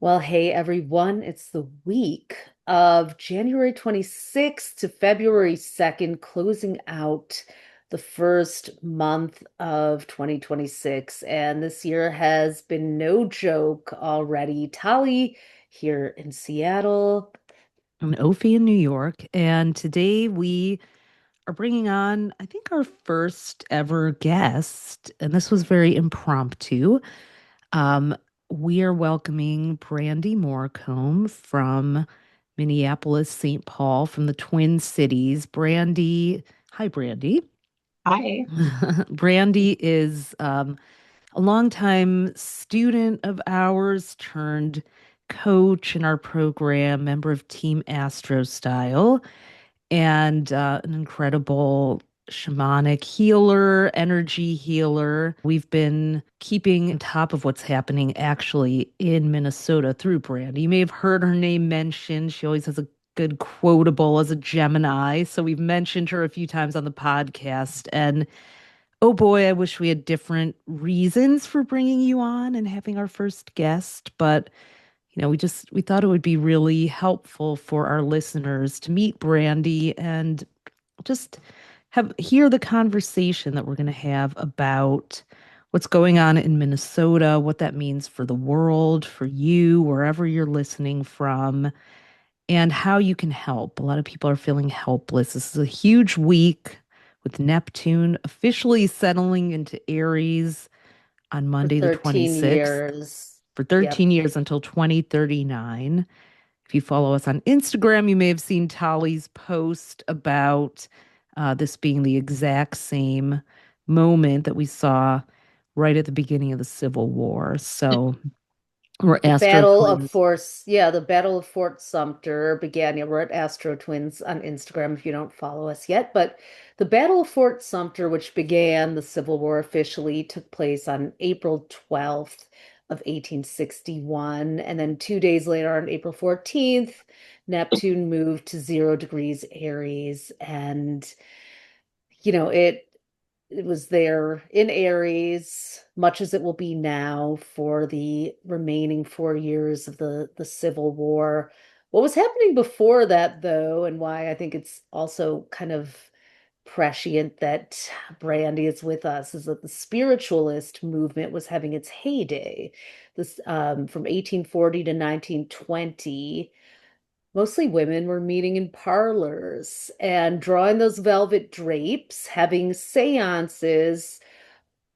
Well, hey everyone, it's the week of January 26th to February 2nd, closing out the first month of 2026. And this year has been no joke already. Tali here in Seattle. I'm Ophi in New York, and today we are bringing on, I think, our first ever guest, and this was very impromptu. Um, we are welcoming Brandy Morcomb from Minneapolis, St. Paul, from the Twin Cities. Brandy, hi, Brandy. Hi. Brandy is a longtime student of ours turned coach in our program, member of Team Astro Style, and an incredible shamanic healer, energy healer. We've been keeping on top of what's happening actually in Minnesota through Brandy. You may have heard her name mentioned. She always has a good quotable as a Gemini. So we've mentioned her a few times on the podcast. And oh boy, I wish we had different reasons for bringing you on and having our first guest, but we thought it would be really helpful for our listeners to meet Brandy and just have hear the conversation that we're going to have about what's going on in Minnesota, what that means for the world, for you, wherever you're listening from, and how you can help. A lot of people are feeling helpless. This is a huge week with Neptune officially settling into Aries on For Monday, the 13 26th, years. for Yep. 13 years until 2039. If you follow us on Instagram, you may have seen Tali's post about this being the exact same moment that we saw right at the beginning of the Civil War. So we're The Astro Battle of Twins. Force, yeah, the Battle of Fort Sumter began. Yeah, we're at AstroTwins on Instagram if you don't follow us yet. But the Battle of Fort Sumter, which began the Civil War officially, took place on April 12th of 1861. And then 2 days later, on April 14th, Neptune moved to 0 degrees Aries. And, it was there in Aries, much as it will be now for the remaining 4 years of the Civil War. What was happening before that, though, and why I think it's also kind of prescient that Brandy is with us, is that the spiritualist movement was having its heyday. This from 1840 to 1920. Mostly women were meeting in parlors and drawing those velvet drapes, having seances,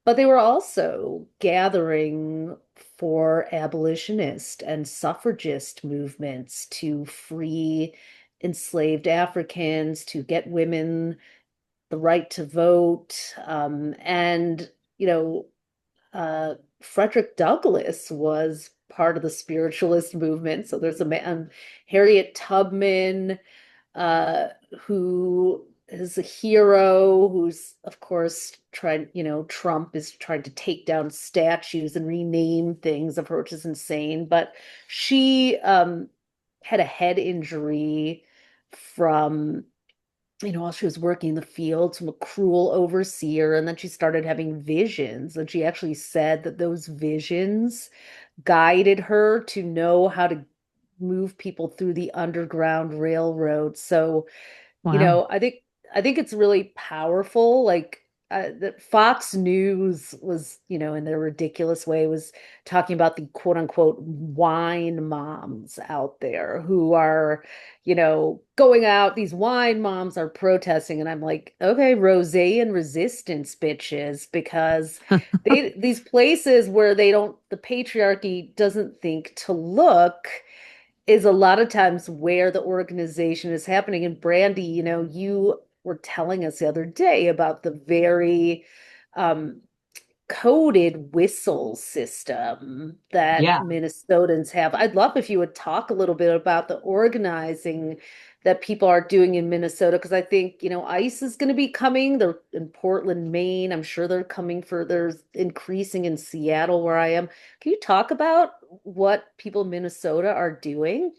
but they were also gathering for abolitionist and suffragist movements to free enslaved Africans, to get women the right to vote. And, you know, Frederick Douglass was part of the spiritualist movement. So there's a man, Harriet Tubman, uh, who is a hero who's, of course, Trump is trying to take down statues and rename things of her, which is insane. But she had a head injury from while she was working in the fields from a cruel overseer, and then she started having visions. And she actually said that those visions guided her to know how to move people through the Underground Railroad. So Wow. I think it's really powerful. Like that Fox News was, in their ridiculous way, was talking about the quote unquote wine moms out there who are, going out. These wine moms are protesting, and I'm like, okay, rosé and resistance, bitches, because these places where the patriarchy doesn't think to look is a lot of times where the organization is happening. And Brandy, you were telling us the other day about the very um, coded whistle system that Yeah. Minnesotans have. I'd love if you would talk a little bit about the organizing that people are doing in Minnesota, because I think, ICE is going to be coming. They're in Portland, Maine. I'm sure they're increasing in Seattle where I am. Can you talk about what people in Minnesota are doing?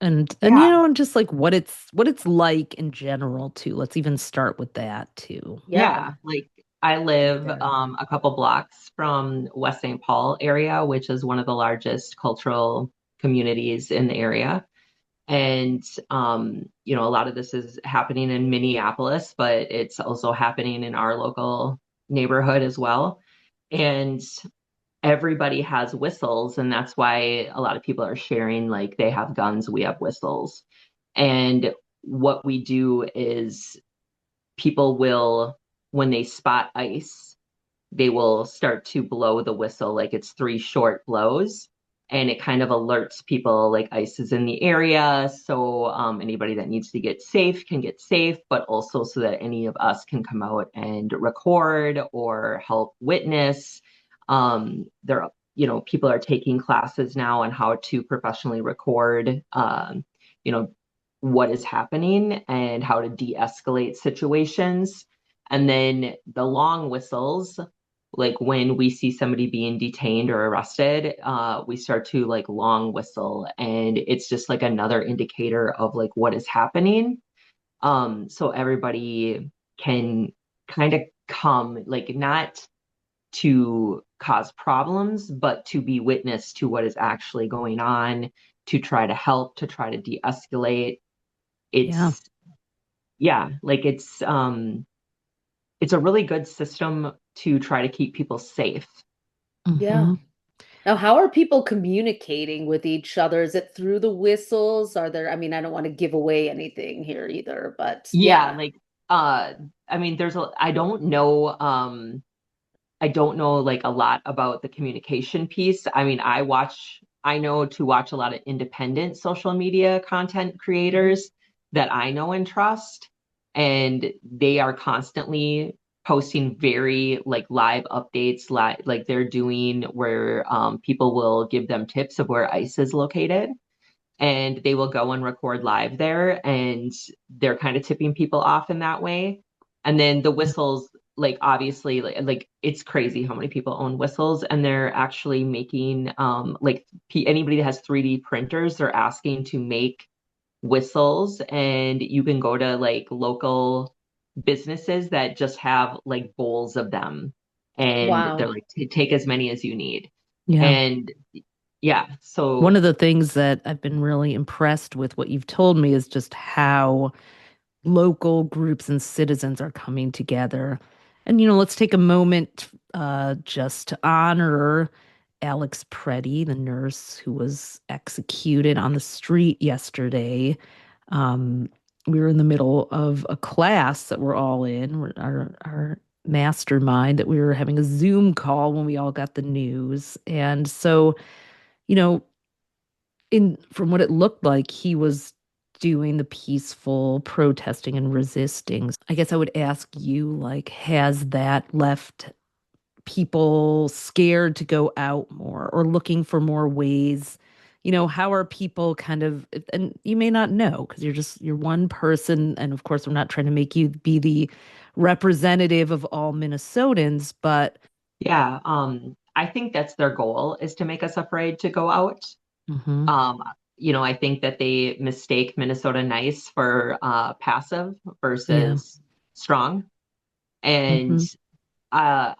And Yeah. and just like what it's like in general too. Let's even start with that too. Yeah. Yeah. Like I live Yeah. a couple blocks from West St. Paul area, which is one of the largest cultural communities in the area. And, a lot of this is happening in Minneapolis, but it's also happening in our local neighborhood as well. And everybody has whistles, and that's why a lot of people are sharing, like, they have guns, we have whistles. And what we do is people will, when they spot ice, they will start to blow the whistle, like it's three short blows, and it kind of alerts people like ice is in the area. So anybody that needs to get safe can get safe, but also so that any of us can come out and record or help witness. People are taking classes now on how to professionally record, you know, what is happening and how to de-escalate situations. And then the long whistles, like when we see somebody being detained or arrested, we start to like long whistle, and it's just like another indicator of like what is happening. So everybody can kind of come, like not to cause problems, but to be witness to what is actually going on, to try to help, to try to de-escalate. Yeah. It's yeah, like it's a really good system to try to keep people safe. Yeah. Hmm. Now, how are people communicating with each other? Is it through the whistles? Are there, I mean, I don't want to give away anything here either, but Yeah, yeah. like I mean I don't know like a lot about the communication piece. I mean, I know to watch a lot of independent social media content Mhm. creators that I know and trust, and they are constantly posting very like live updates, like they're doing where people will give them tips of where ice is located, and they will go and record live there, and they're kind of tipping people off in that way. And then the Yeah. whistles, like obviously like it's crazy how many people own whistles, and they're actually making anybody that has 3D printers, they're asking to make whistles, and you can go to like local businesses that just have like bowls of them, and they're Wow. like, Take as many as you need." Yeah. And yeah, One so of the things that I've been really impressed with what you've told me is just how local groups and citizens are coming together. And, let's take a moment just to honor Alex Preddy, the nurse who was executed on the street yesterday. Um, we were in the middle of a class that we're all in, our mastermind, that we were having a Zoom call when we all got the news. And so, you know, in from what it looked like, he was doing the peaceful protesting and resisting. I guess I would ask you, like, has that left people scared to go out more or looking for more ways? How are people kind of, and you may not know because you're one person, and of course, we're not trying to make you be the representative of all Minnesotans, but yeah, I think that's their goal, is to make us afraid to go out. hmm Um, I think that they mistake Minnesota nice for passive yeah. versus strong. And hmm uh,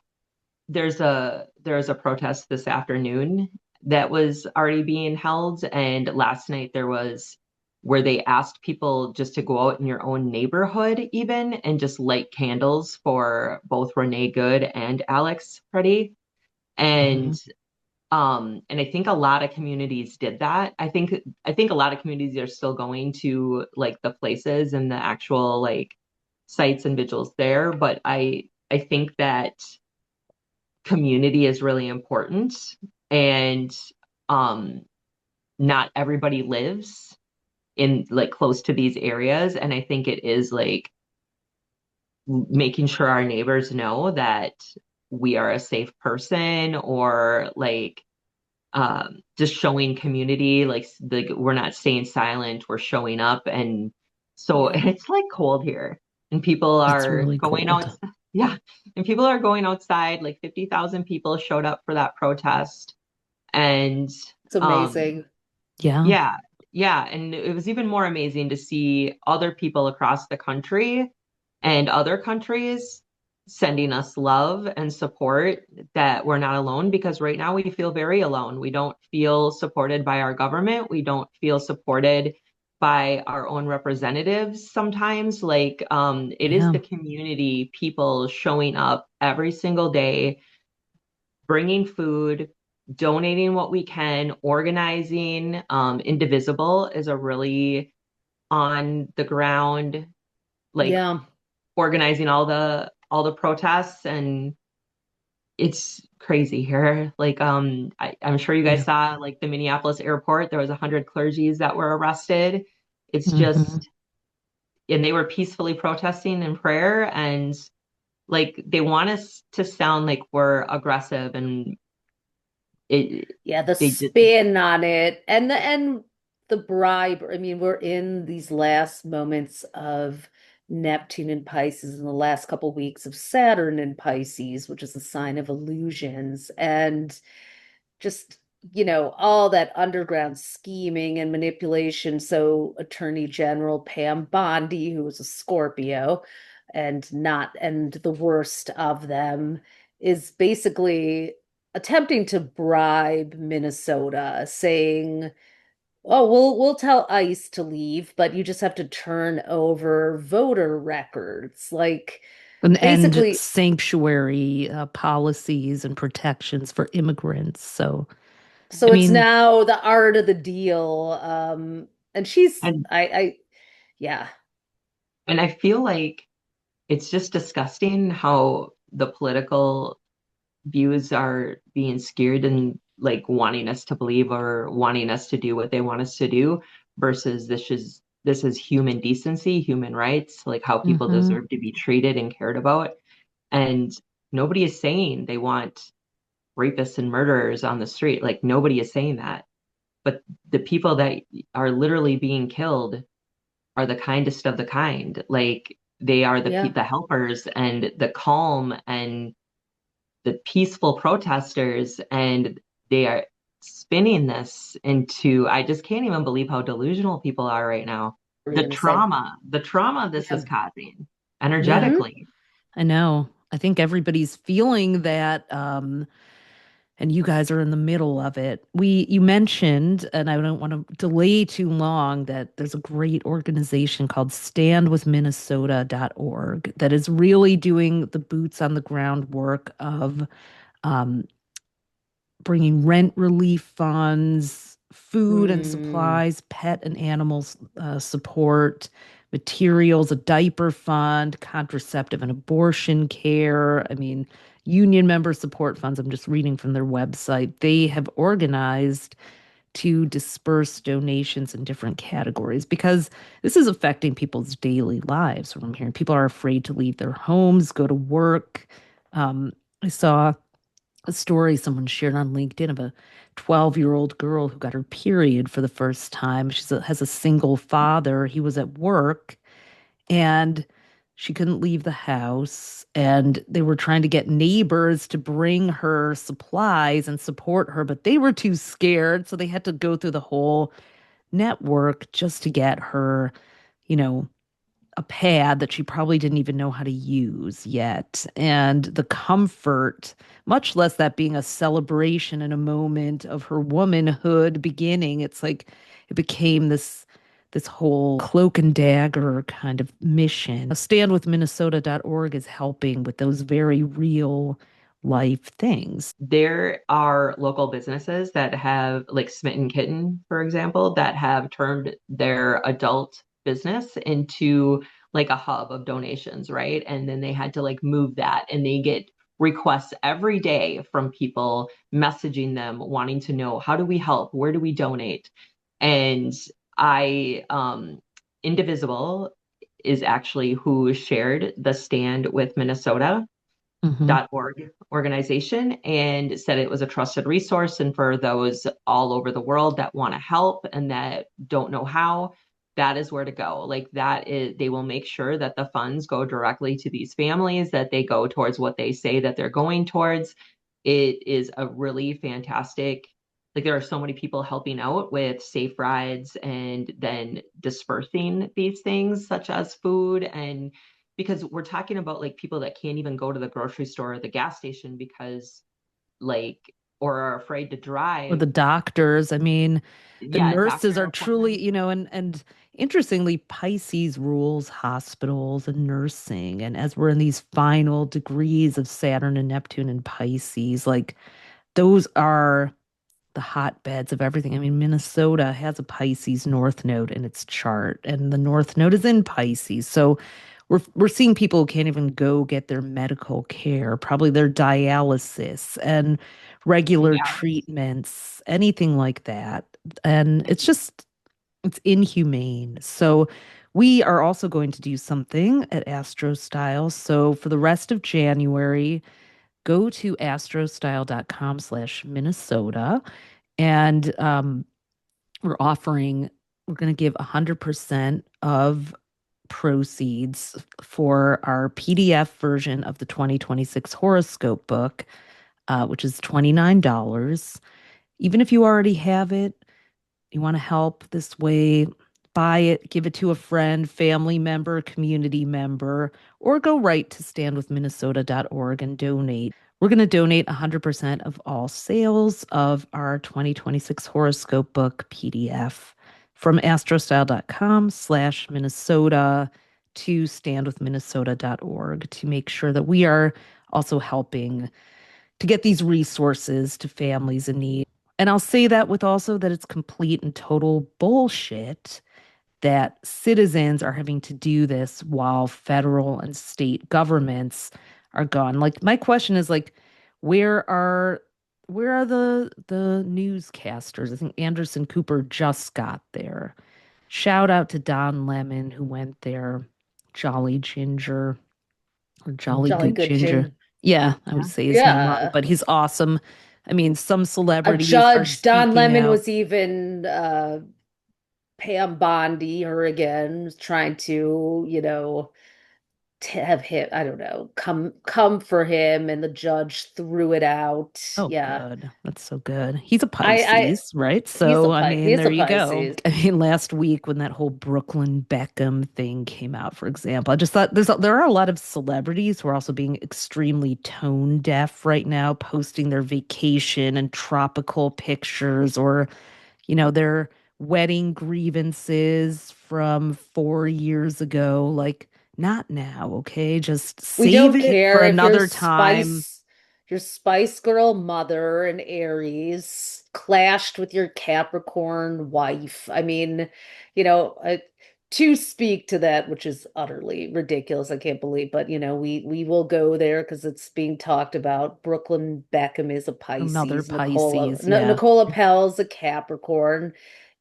there's a protest this afternoon that was already being held, and last night there was where they asked people just to go out in your own neighborhood even and just light candles for both Renee Good and Alex Preddy. hmm And I think a lot of communities did that. I think a lot of communities are still going to like the places and the actual like sites and vigils there, but I think that community is really important, and um not everybody lives in like close to these areas, and I think it is like making sure our neighbors know that we are a safe person, or like just showing community, like we're not staying silent, we're showing up. And so Yeah. it's like cold here, and people It's are really going cold. out. Yeah, and people are going outside. Like 50,000 people showed up for that protest, and It's um, amazing. Yeah. yeah, yeah, and it was even more amazing to see other people across the country and other countries. sending us love and support, that we're not alone, because right now we feel very alone. We don't feel supported by our government. We don't feel supported by our own representatives sometimes. It is Yeah. the community, people showing up every single day, bringing food, donating what we can, organizing. Indivisible is a really on the ground, like Yeah. organizing all the protests, and it's crazy here. I'm sure you guys Yeah. saw like the Minneapolis airport, there was 100 clergies that were arrested. It's Hmm. just, and they were peacefully protesting in prayer, and like they want us to sound like we're aggressive, and it Yeah, the they just spin on it and the bribe. I mean, we're in these last moments of Neptune and Pisces and the last couple weeks of Saturn and Pisces, which is a sign of illusions. And just, all that underground scheming and manipulation. So Attorney General Pam Bondi, who was a Scorpio and the worst of them, is basically attempting to bribe Minnesota, saying, "Oh, we'll tell ICE to leave, but you just have to turn over voter records." Like And basically, sanctuary policies and protections for immigrants. So, I so it's mean, now the art of the deal. And she's and yeah, and I feel like it's just disgusting how the political views are being skewed and like wanting us to believe or wanting us to do what they want us to do, versus this is human decency, human rights, like how people hmm deserve to be treated and cared about. And nobody is saying they want rapists and murderers on the street. Like nobody is saying that. But the people that are literally being killed are the kindest of the kind. Like they are yeah, the helpers and the calm and the peaceful protesters, and they are spinning this into, I just can't even believe how delusional people are right now. what were you gonna say? The trauma this is Yeah. causing yeah, Hmm. energetically. I know. I think everybody's feeling that. And you guys are in the middle of it. You mentioned, and I don't want to delay too long, that there's a great organization called standwithminnesota.org that is really doing the boots on the ground work of um, bringing rent relief funds, food and Mm, supplies, pet and animal support, materials, a diaper fund, contraceptive and abortion care. I mean, union member support funds. I'm just reading from their website. They have organized to disperse donations in different categories because this is affecting people's daily lives. What I'm hearing, people are afraid to leave their homes, go to work. Um, I saw a story someone shared on LinkedIn of a 12-year-old girl who got her period for the first time. Has a single father. He was at work and she couldn't leave the house. And they were trying to get neighbors to bring her supplies and support her, but they were too scared. So they had to go through the whole network just to get her, you know, a pad that she probably didn't even know how to use yet. And the comfort, much less that being a celebration and a moment of her womanhood beginning, it's like it became this whole cloak and dagger kind of mission. Standwithminnesota.org is helping with those very real life things. There are local businesses that have, like Smitten Kitten, for example, that have turned their adult business into like a hub of donations, right? And then they had to like move that, and they get requests every day from people messaging them, wanting to know, how do we help? Where do we donate? And I, Indivisible is actually who shared the Stand with Minnesota Hmm. org organization, and said it was a trusted resource, and for those all over the world that want to help and that don't know how, that is where to go. Like that is, they will make sure that the funds go directly to these families, that they go towards what they say that they're going towards. It is a really fantastic, like there are so many people helping out with safe rides and then dispersing these things such as food and because we're talking about like people that can't even go to the grocery store or the gas station because like or are afraid to Or the drive. doctors. I mean, the Yeah, nurses doctor are truly, appointments. and interestingly, Pisces rules hospitals and nursing. And as we're in these final degrees of Saturn and Neptune and Pisces, like those are the hotbeds of everything. I mean, Minnesota has a Pisces North Node in its chart, and the North Node is in Pisces. So we're seeing people who can't even go get their medical care, probably their dialysis and regular Yes. treatments, anything like that. And it's inhumane. So we are also going to do something at Astro Style. So for the rest of January, go to astrostyle.com/Minnesota and we're offering, we're going to give 100% of proceeds for our PDF version of the 2026 horoscope book, which is $29. Even if you already have it, you want to help this way, buy it, give it to a friend, family member, community member, or go right to standwithminnesota.org and donate. We're going to donate 100% of all sales of our 2026 horoscope book PDF from astrostyle.com/Minnesota to standwithminnesota.org to make sure that we are also helping to get these resources to families in need. And I'll say that with also that it's complete and total bullshit that citizens are having to do this while federal and state governments are gone. Like my question is like, where are where are the newscasters? I think Anderson Cooper just got there. Shout out to Don Lemon who went there. Jolly Ginger or Jolly Jolly Good good Ginger. gin. Yeah, I would say his name wrong, Yeah. but he's awesome. I mean, some A celebrities are judge, Don speaking Lemon out. was even Pam Bondi, her again, was trying to, to have him, I don't know, come for him, and the judge threw it out. Oh, Yeah. good. That's so good. He's a I Pisces, right? So, I mean, he's there a you go. Pisces. I mean, last week when that whole Brooklyn Beckham thing came out, for example, I just thought there are a lot of celebrities who are also being extremely tone deaf right now, posting their vacation and tropical pictures or their wedding grievances from 4 years ago. Like, not now, okay? Just We save don't it for care if another time. Your Spice Girl mother and Aries clashed with your Capricorn wife. I mean, to speak to that, which is utterly ridiculous, I can't believe, but we will go there because it's being talked about. Brooklyn Beckham is a Another Pisces. Pisces, yeah. Nicola Pell's a Capricorn.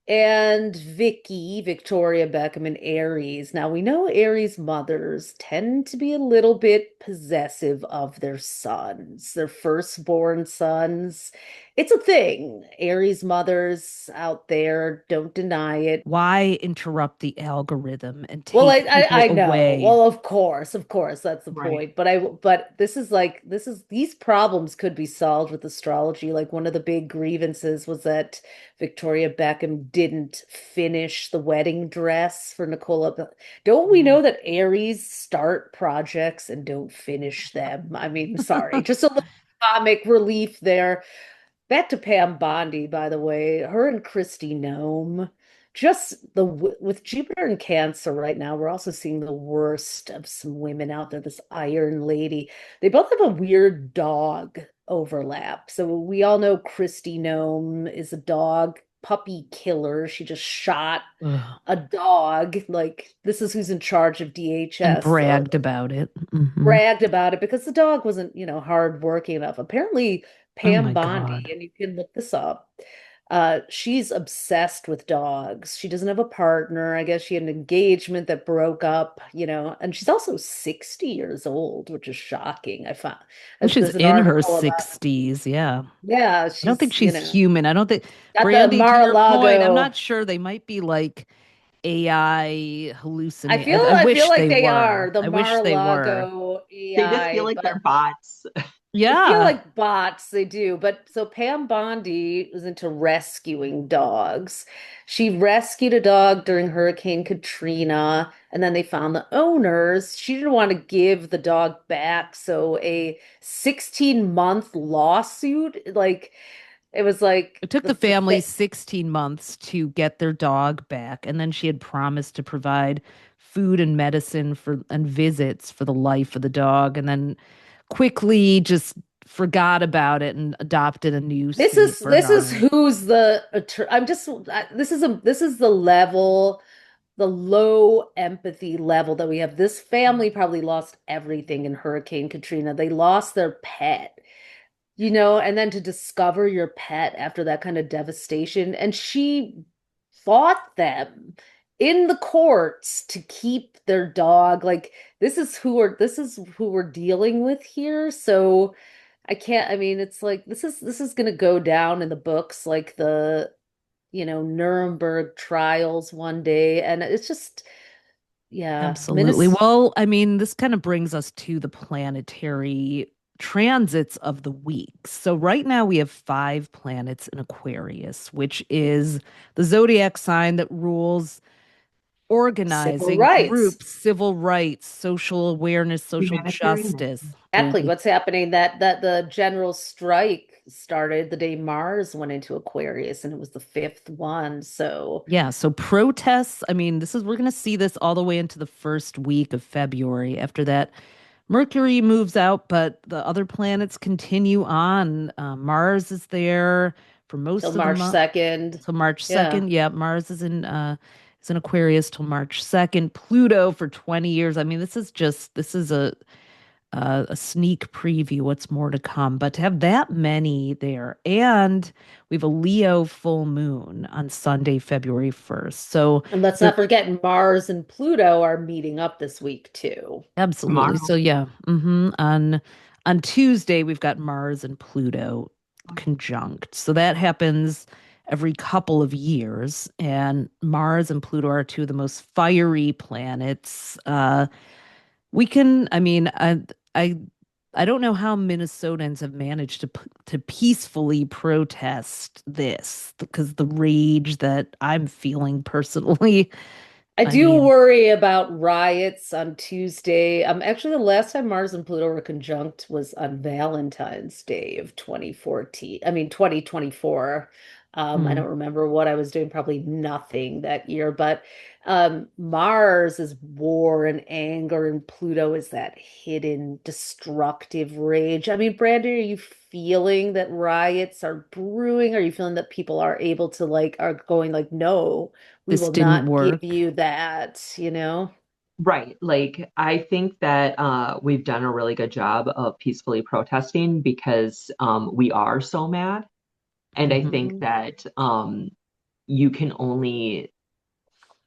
And Victoria Beckham, and Aries. Now we know Aries mothers tend to be a little bit possessive of their sons, their firstborn sons. It's a thing. Aries mothers out there, don't deny it. Why interrupt the algorithm and Well, take people I know. away? Well, of course, that's the Right. point. But this is these problems could be solved with astrology. Like one of the big grievances was that Victoria Beckham didn't finish the wedding dress for Nicola. Don't we Mm. know that Aries start projects and don't finish them? I mean, sorry, just a little comic relief there. Back to Pam Bondi, by the way, her and Christy Nome. Just with Jupiter and Cancer right now, we're also seeing the worst of some women out there. This Iron Lady, they both have a weird dog overlap. So we all know Christy Nome is a dog puppy killer. She just shot Ugh. a dog. Like this is who's in charge of And DHS. bragged about it. Bragged about it because the dog wasn't, hard working enough. Apparently, Oh Pam my Bondi, God. and you can look this up, she's obsessed with dogs. She doesn't have a partner. I guess she had an engagement that broke up, and she's also 60 years old, which is shocking. I found And she's there's an in her article about, 60s. Yeah. yeah, I don't think she's, she's human. I don't think, got the Brandy, to your point, I'm Mar-a-Lago. not sure they might be like AI I hallucinate. feel I I feel wish like they they were. are the I wish they were. Mar-a-Lago They just feel AI, like but they're bots. They feel Yeah. like bots, they do. But so Pam Bondi was into rescuing dogs. She rescued a dog during Hurricane Katrina, and then they found the owners. She didn't want to give the dog back, so a 16-month lawsuit, like it was like It took the family 16 months to get their dog back, and then she had promised to provide food and medicine for and visits for the life of the dog, and then quickly just forgot about it and adopted a new Saint this is Bernard. who's the I'm just this is the level, the low empathy level that we have. This family probably lost everything in Hurricane Katrina. They lost their pet, and then to discover your pet after that kind of devastation. And she fought them in the courts to keep their dog. Like this is who we're dealing with here. So I can't, I mean, it's like this is gonna go down in the books like the, Nuremberg trials one day. And it's just, yeah, Absolutely. Well, I mean, this kind of brings us to the planetary transits of the week. So, right now we have five planets in Aquarius, which is the zodiac sign that rules Civil organizing rights. groups, civil rights, social awareness, social justice. Humanitarianism. Exactly. What's happening that the general strike started the day Mars went into Aquarius, and it was the fifth one. So Yeah, so protests, I mean, we're going to see this all the way into the first week of February. After that, Mercury moves out, but the other planets continue on. Mars is there for till most of the March month 2nd. till March Yeah. 2nd. Yeah, Mars is in Aquarius till March 2nd. Pluto for 20 years. I mean, this is a sneak preview what's more to come. But to have that many there, and we have a Leo full moon on Sunday, February 1st. So And let's there not forget Mars and Pluto are meeting up this week too. absolutely. Tomorrow. So yeah, on Tuesday we've got Mars and Pluto conjunct. So that happens every couple of years, and Mars and Pluto are two of the most fiery planets. I mean, I, I don't know how Minnesotans have managed to peacefully protest this because the rage that I'm feeling personally. I I do mean, worry about riots on Tuesday. Actually, the last time Mars and Pluto were conjunct was on Valentine's Day of 2014. I mean, 2024. I mm, don't remember what I was doing, probably nothing that year, but Mars is war and anger, and Pluto is that hidden destructive rage. I mean, Brandy, are you feeling that riots are brewing? Are you feeling that people are able to like, are going like, no? We this will didn't not give work. you that? Right. Like, I think that we've done a really good job of peacefully protesting because we are so mad. And I Mhm. think Mhm. that you can only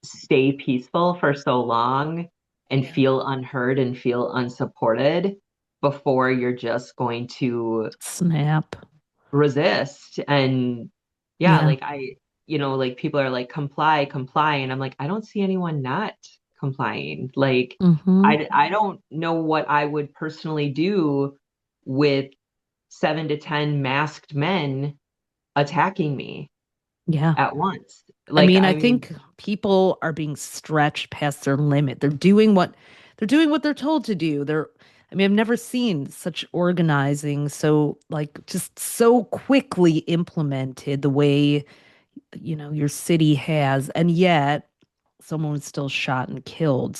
stay peaceful for so long and Yeah. feel unheard and feel unsupported before you're just going to Snap. resist. And yeah, Yeah. like like people are like, comply, comply. And I'm like, I don't see anyone not complying. Like, Hmm. I don't know what I would personally do with 7 to 10 masked men attacking me Yeah. at once. I Like, mean, I I mean, think people are being stretched past their limit. They're doing what they're told to do. I mean, I've never seen such organizing so like just so quickly implemented the way, your city has, and yet someone was still shot and killed.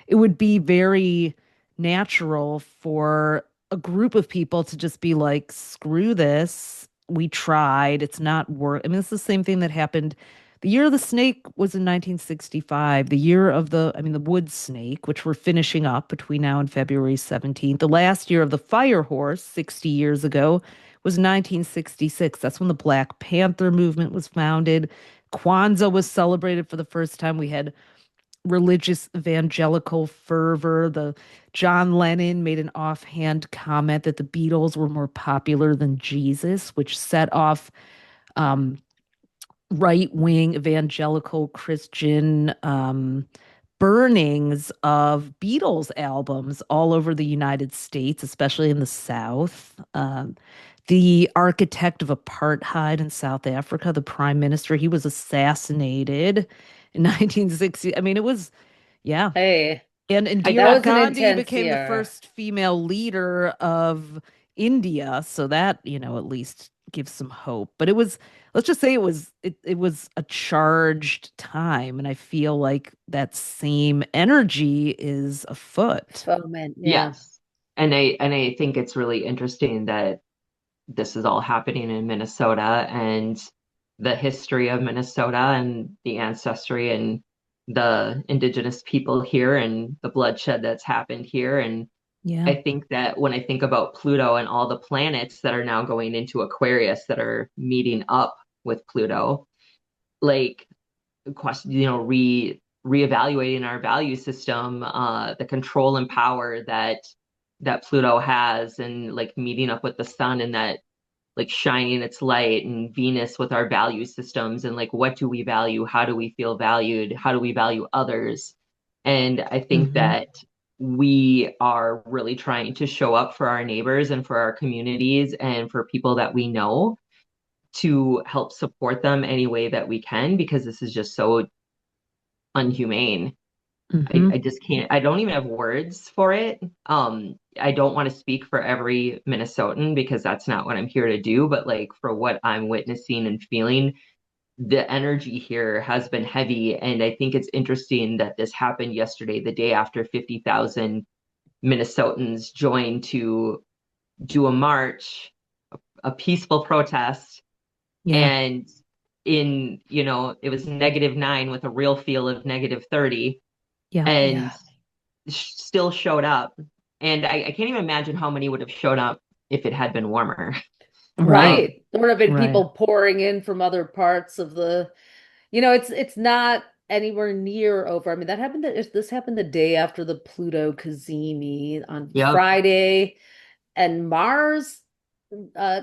It would be very natural for a group of people to just be like, screw this. We tried. It's not work. I mean, it's the same thing that happened. The year of the snake was in 1965. The year of the wood snake, which we're finishing up between now and February 17th. The last year of the fire horse, 60 years ago, was 1966. That's when the Black Panther movement was founded. Kwanzaa was celebrated for the first time. We had religious evangelical fervor. The John Lennon made an offhand comment that the Beatles were more popular than Jesus, which set off um, right-wing evangelical Christian burnings of Beatles albums all over the United States, especially in the South. The architect of apartheid in South Africa, the prime minister, he was assassinated in 1960. I mean, it was, yeah. Hey, And I that Indira guess was an Gandhi intense became the year. first female leader of India, so that, at least gives some hope. But it was, let's just say it was a charged time, and I feel like that same energy is afoot. Foment, yeah. yes. And I think it's really interesting that this is all happening in Minnesota and the history of Minnesota and the ancestry and the indigenous people here and the bloodshed that's happened here. And Yeah. I think that when I think about Pluto and all the planets that are now going into Aquarius that are meeting up with Pluto, like question, reevaluating our value system, the control and power that Pluto has, and like meeting up with the sun and that like shining its light, and Venus with our value systems and like what do we value? How do we feel valued? How do we value others? And I think Hmm. that we are really trying to show up for our neighbors and for our communities and for people that we know to help support them any way that we can because this is just so unhumane. I Hmm. just can't, I don't even have words for it. I don't want to speak for every Minnesotan because that's not what I'm here to do, but like for what I'm witnessing and feeling, the energy here has been heavy. And I think it's interesting that this happened yesterday, the day after 50,000 Minnesotans joined to do a march, a peaceful protest. Yeah. And it was -9 with a real feel of -30. Yeah. And Yeah. still showed up. And I can't even imagine how many would have showed up if it had been warmer. Right. Um, Right. There would have been Right. people pouring in from other parts of it's not anywhere near over. I mean, that happened this happened the day after the Pluto Cazimi on yep. Friday, and Mars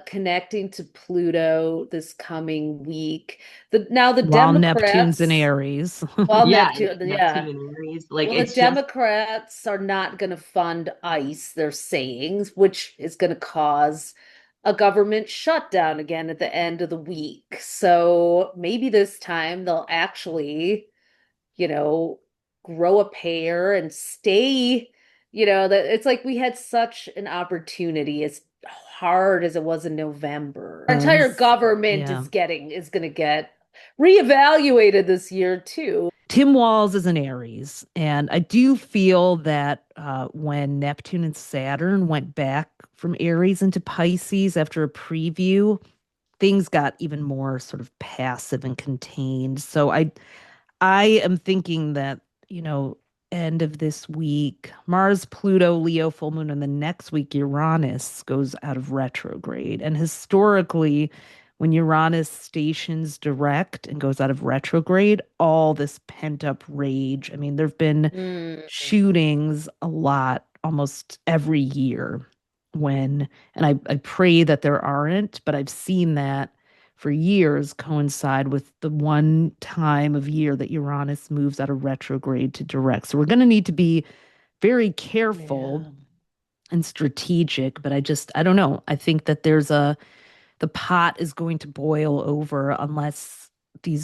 connecting to Pluto this coming week. The While Neptune's in Democrats, Aries. well, Yeah, Neptune, Neptune yeah. and Aries. Like Well, the it's just Democrats are not going to fund ICE, they're saying, which is going to cause a government shutdown again at the end of the week. So maybe this time they'll actually, you know, grow a pair and stay, that it's like we had such an opportunity as hard as it was in November. Our entire Was. government Yeah. is going to get reevaluated this year too. Tim Walz is an Aries, and I do feel that when Neptune and Saturn went back from Aries into Pisces after a preview, things got even more sort of passive and contained. So I am thinking that, end of this week, Mars, Pluto, Leo, full moon, and the next week, Uranus goes out of retrograde. And historically, when Uranus stations direct and goes out of retrograde, all this pent up rage. I mean, there have been Mm. shootings a lot almost every year and I pray that there aren't, but I've seen that for years coincide with the one time of year that Uranus moves out of retrograde to direct. So we're going to need to be very careful Yeah. and strategic, but I don't know. I think that the pot is going to boil over unless the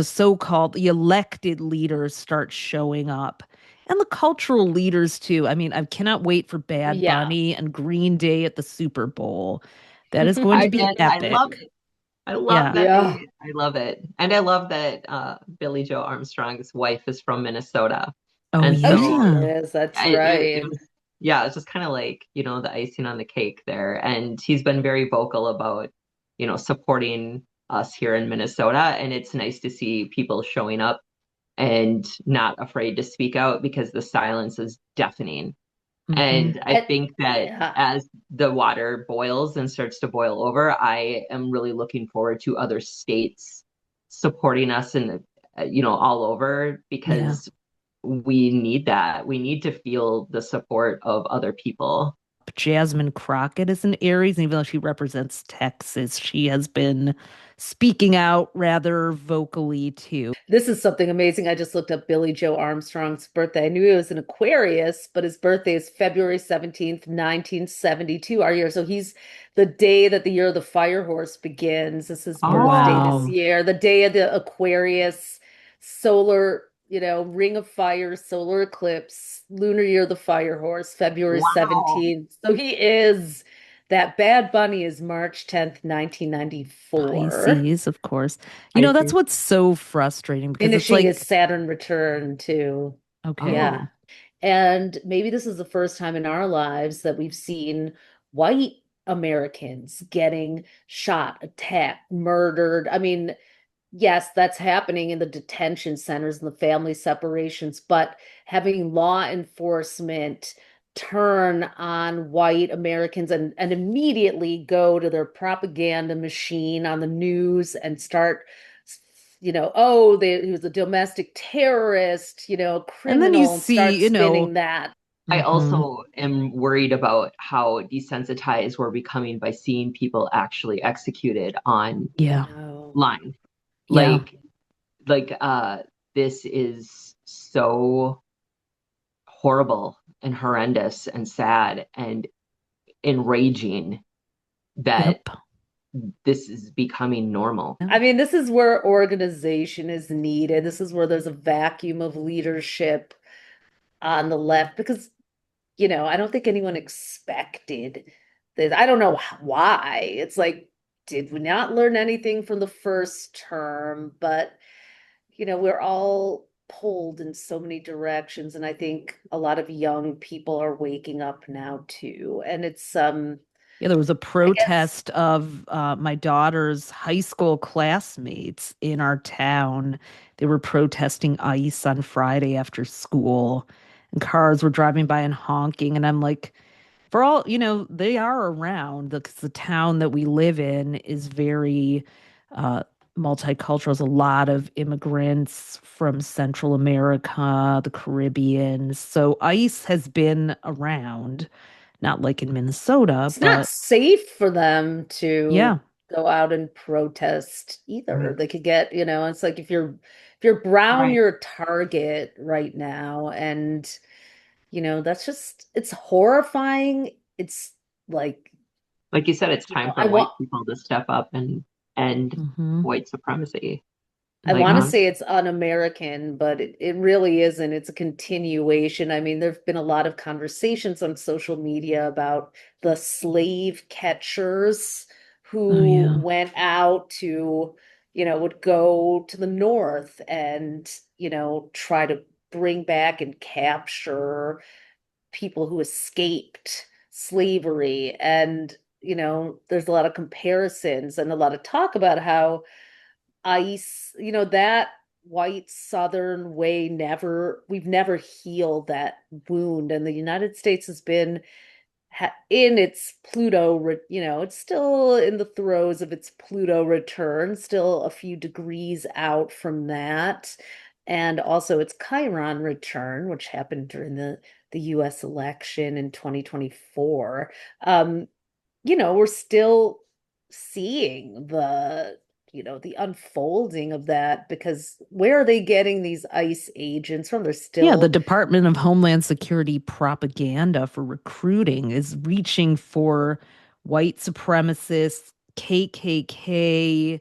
so-called the elected leaders start showing up. And the cultural leaders too. I mean, I cannot wait for Bad Yeah. Bunny and Green Day at the Super Bowl. That is going to I be and I love epic. it. I love Yeah. that Yeah. I love it. And I love that Billy Joe Armstrong's wife is from Minnesota. Oh And Oh, so she yeah. is. That's it right. was yeah, it's just kind of like, the icing on the cake there. And he's been very vocal about, supporting us here in Minnesota. And it's nice to see people showing up and not afraid to speak out because the silence is deafening. Hmm. And I And think that yeah. as the water boils and starts to boil over, I am really looking forward to other states supporting us and, all over Yeah. because we need that. We need to feel the support of other people. Jasmine Crockett is an Aries, and even though she represents Texas, she has been speaking out rather vocally too. This is something amazing. I just looked up Billy Joe Armstrong's birthday. I knew he was an Aquarius, but his birthday is February 17th, 1972, our year. So he's the day that the year of the fire horse begins. This is his Oh, birthday this Oh, wow. year, the day of the Aquarius solar, ring of fire, solar eclipse, lunar year of the fire horse, February wow. 17th. So he is that Bad Bunny is March 10th, 1994. Pisces, of course. That's Pisces. what's so frustrating because it's Finishing its like, Saturn return too. okay. Yeah. Oh, And maybe this is the first time in our lives that we've seen white Americans getting shot, attacked, murdered. I mean, yes, that's happening in the detention centers and the family separations, but having law enforcement turn on white Americans and immediately go to their propaganda machine on the news and start, oh, he was a domestic terrorist, And then you criminal, and start see, spinning that. I mhm, also am worried about how desensitized we're becoming by seeing people actually executed online. I yeah, know. yeah. Like, like this is so horrible and horrendous and sad and enraging that Yep. this is becoming normal. Yeah. I mean, this is where organization is needed. This is where there's a vacuum of leadership on the left because, I don't think anyone expected this. I don't know why. It's like, did we not learn anything from the first term? But, we're all pulled in so many directions. And I think a lot of young people are waking up now too. And it's, Yeah, there was a I guess, protest of my daughter's high school classmates in our town. They were protesting ICE on Friday after school, and cars were driving by and honking. And I'm like, for all, they are around because the town that we live in is very uh, multicultural. There's a lot of immigrants from Central America, the Caribbean. So ICE has been around, not like in Minnesota, it's not but safe for them to yeah. go out and protest either. Right. They could get, it's like if you're brown, Right. you're a target right now. And, that's just it's horrifying. It's like, Like you said, it's time I for want white people to step up and end Hmm. white supremacy. I Like want to Yeah. say it's un-American, but it really isn't. It's a continuation. I mean, there have been a lot of conversations on social media about the slave catchers Oh, who yeah. went out to, would go to the north and, try to bring back and capture people who escaped slavery. And, there's a lot of comparisons and a lot of talk about how ICE, that white Southern way we've never healed that wound. And the United States has been in its it's still in the throes of its Pluto return, still a few degrees out from that. And also its Chiron return, which happened during the US election in 2024. Um, we're still seeing the unfolding of that because where are they getting these ICE agents from? They're Yeah, the still, Department of Homeland Security propaganda for recruiting is reaching for white supremacists, KKK,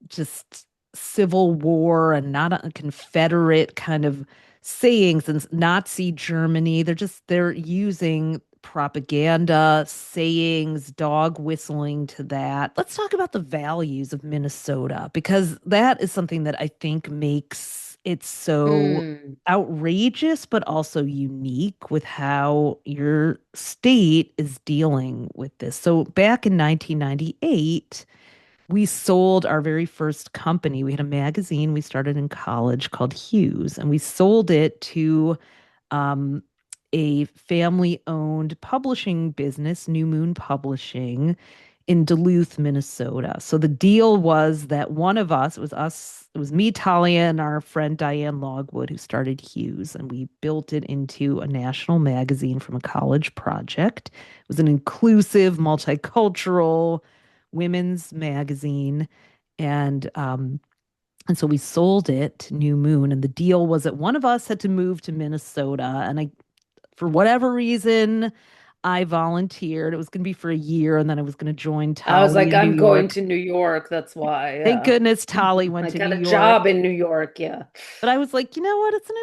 just Civil War and not a Confederate kind of sayings and Nazi Germany. They're using propaganda, sayings, dog whistling to that. Let's talk about the values of Minnesota because that is something that I think makes it so mm, outrageous, but also unique with how your state is dealing with this. So back in 1998, we sold our very first company. We had a magazine we started in college called Hughes, and we sold it to um, a family owned publishing business, New Moon Publishing. in Duluth, Minnesota. So the deal was that one of us, it was me, Talia, and our friend Diane Logwood, who started Hughes, and we built it into a national magazine from a college project. It was an inclusive, multicultural women's magazine. And and so we sold it to New Moon, and the deal was that one of us had to move to Minnesota. And for whatever reason, I volunteered. It was going to be for a year, and then I was going to join I was Tolly like, in New I'm going York. to New York. That's why. Thank Yeah. goodness Tolly went I to New got a job York. in New York. Yeah. But I was like, you know what? It's an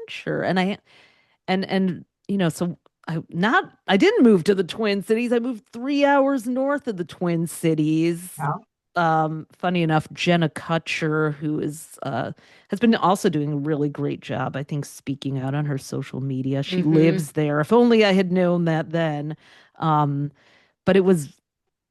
adventure. And so I didn't move to the Twin Cities. I moved 3 hours north of the Twin Cities. Yeah. Funny enough, Jenna Kutcher, who is has been also doing a really great job, I think, speaking out on her social media. She Hmm. lives there. If only I had known that then. Um, but it was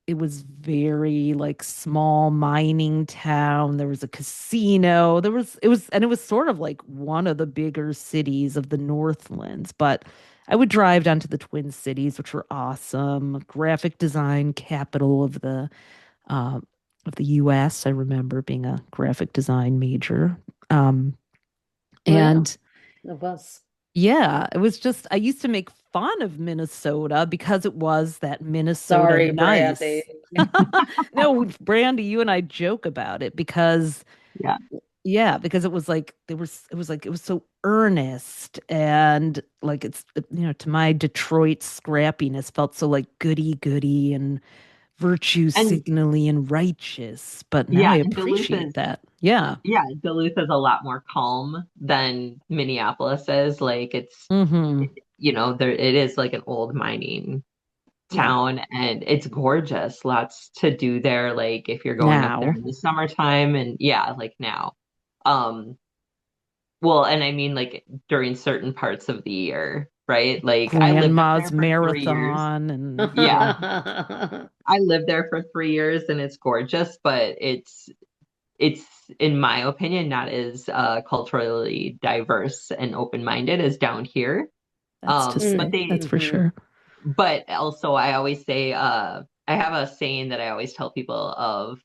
very like small mining town. There was a casino. It was sort of like one of the bigger cities of the Northlands. But I would drive down to the Twin Cities, which were awesome. Graphic design capital uh, of the U.S. I remember being a graphic design major. Um, Oh, yeah. and It was. yeah, it was just, I used to make fun of Minnesota because it was that Minnesota Sorry, Brandy. nice. No, Brandy, you and I joke about it because, Yeah. yeah, because it was so earnest and like to my Detroit scrappiness felt so like goody goody and virtue And signally and righteous. But now I yeah, and appreciate that. Yeah. Duluth is a lot more calm than Minneapolis is. Like Mm-hmm. there it is like an old mining Yeah. town and it's gorgeous. Lots to do there, like if you're going up there Now, in the summertime and yeah, like now. Um, well, and I mean like during certain parts of the year, right? Like I lived up grandma's there for 3 years. marathon and Yeah, yeah. I lived there for 3 years and it's gorgeous, but it's in my opinion not as culturally diverse and open-minded as down here. That's to But say. That's for Hmm. sure. but also I always say I have a saying that I always tell people of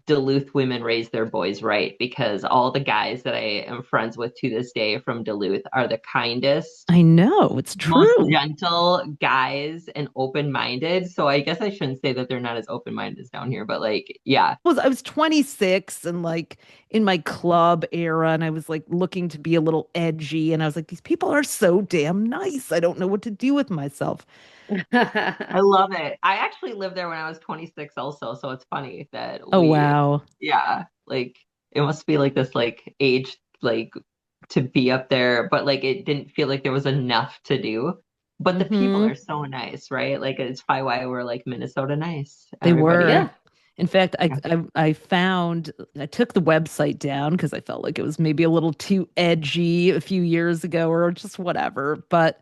Duluth women raise their boys right because all the guys that I am friends with to this day from Duluth are the kindest, I know, it's most true. gentle guys and open-minded. So I guess I shouldn't say that they're not as open-minded as down here, but like, yeah. I was 26 and like in my club era, and I was like looking to be a little edgy, and I was like, these people are so damn nice. I don't know what to do with myself. I love it. I actually lived there when I was 26 also, so it's funny that Oh wow. yeah, like it must be like this like age like to be up there, but like it didn't feel like there was enough to do. But the people Mm-hmm. are so nice, right? Like it's probably why we're like Minnesota nice. They Everybody, were. Yeah. In fact, yeah. I took the website down because I felt like it was maybe a little too edgy a few years ago or just whatever. But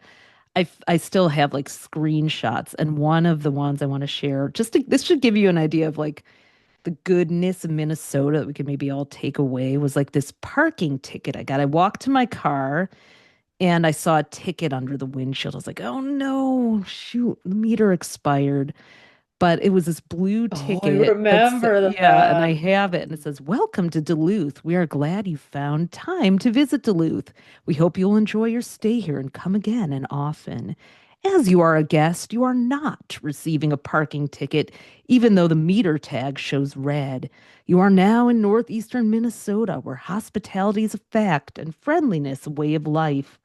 I still have like screenshots, and one of the ones I want to share, this should give you an idea of like the goodness of Minnesota that we could maybe all take away, was like this parking ticket I got. I walked to my car and I saw a ticket under the windshield. I was like, oh no, shoot, the meter expired. But it was this blue Oh, I ticket remember yeah, and I that. have it, and it says, "Welcome to Duluth. We are glad you found time to visit Duluth. We hope you'll enjoy your stay here and come again and often. As you are a guest, you are not receiving a parking ticket, even though the meter tag shows red. You are now in northeastern Minnesota, where hospitality is a fact and friendliness a way of life.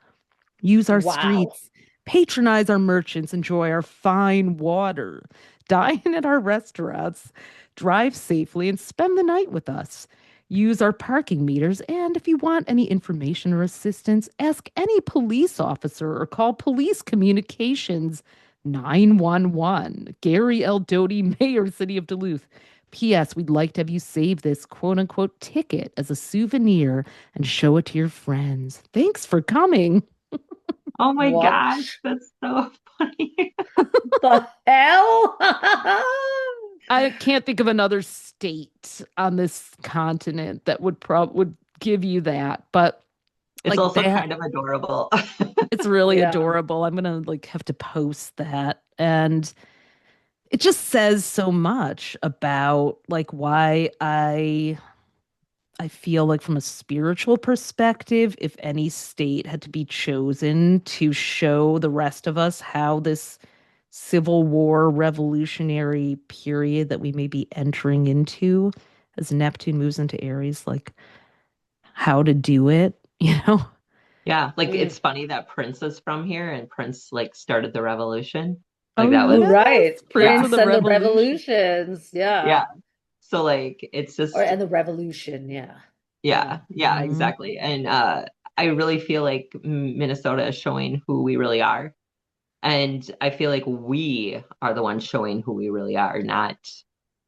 Use our Wow. streets, patronize our merchants, enjoy our fine water, dine at our restaurants, drive safely, and spend the night with us. Use our parking meters, and if you want any information or assistance, ask any police officer or call Police Communications 911. Gary L. Doty, Mayor, City of Duluth. P.S. We'd like to have you save this quote unquote ticket as a souvenir and show it to your friends. Thanks for coming. Oh my What gosh, that's so funny. the hell? I can't think of another state on this continent that would give you that, but It's like also that, kind of adorable. it's really Yeah. adorable. I'm gonna like have to post that. And it just says so much about like why I feel like from a spiritual perspective, if any state had to be chosen to show the rest of us how this Civil War revolutionary period that we may be entering into as Neptune moves into Aries, like how to do it, you know? Yeah, like Mm. it's funny that Prince is from here and Prince like started the revolution. Like Oh, that Oh, was, right. yes, Prince yeah, of Prince the and the Revolution. Revolutions. yeah. Yeah. So like it's Or just, and the Revolution. Yeah. Yeah. yeah, yeah, Mhm. exactly. And I really feel like Minnesota is showing who we really are. And I feel like we are the ones showing who we really are, not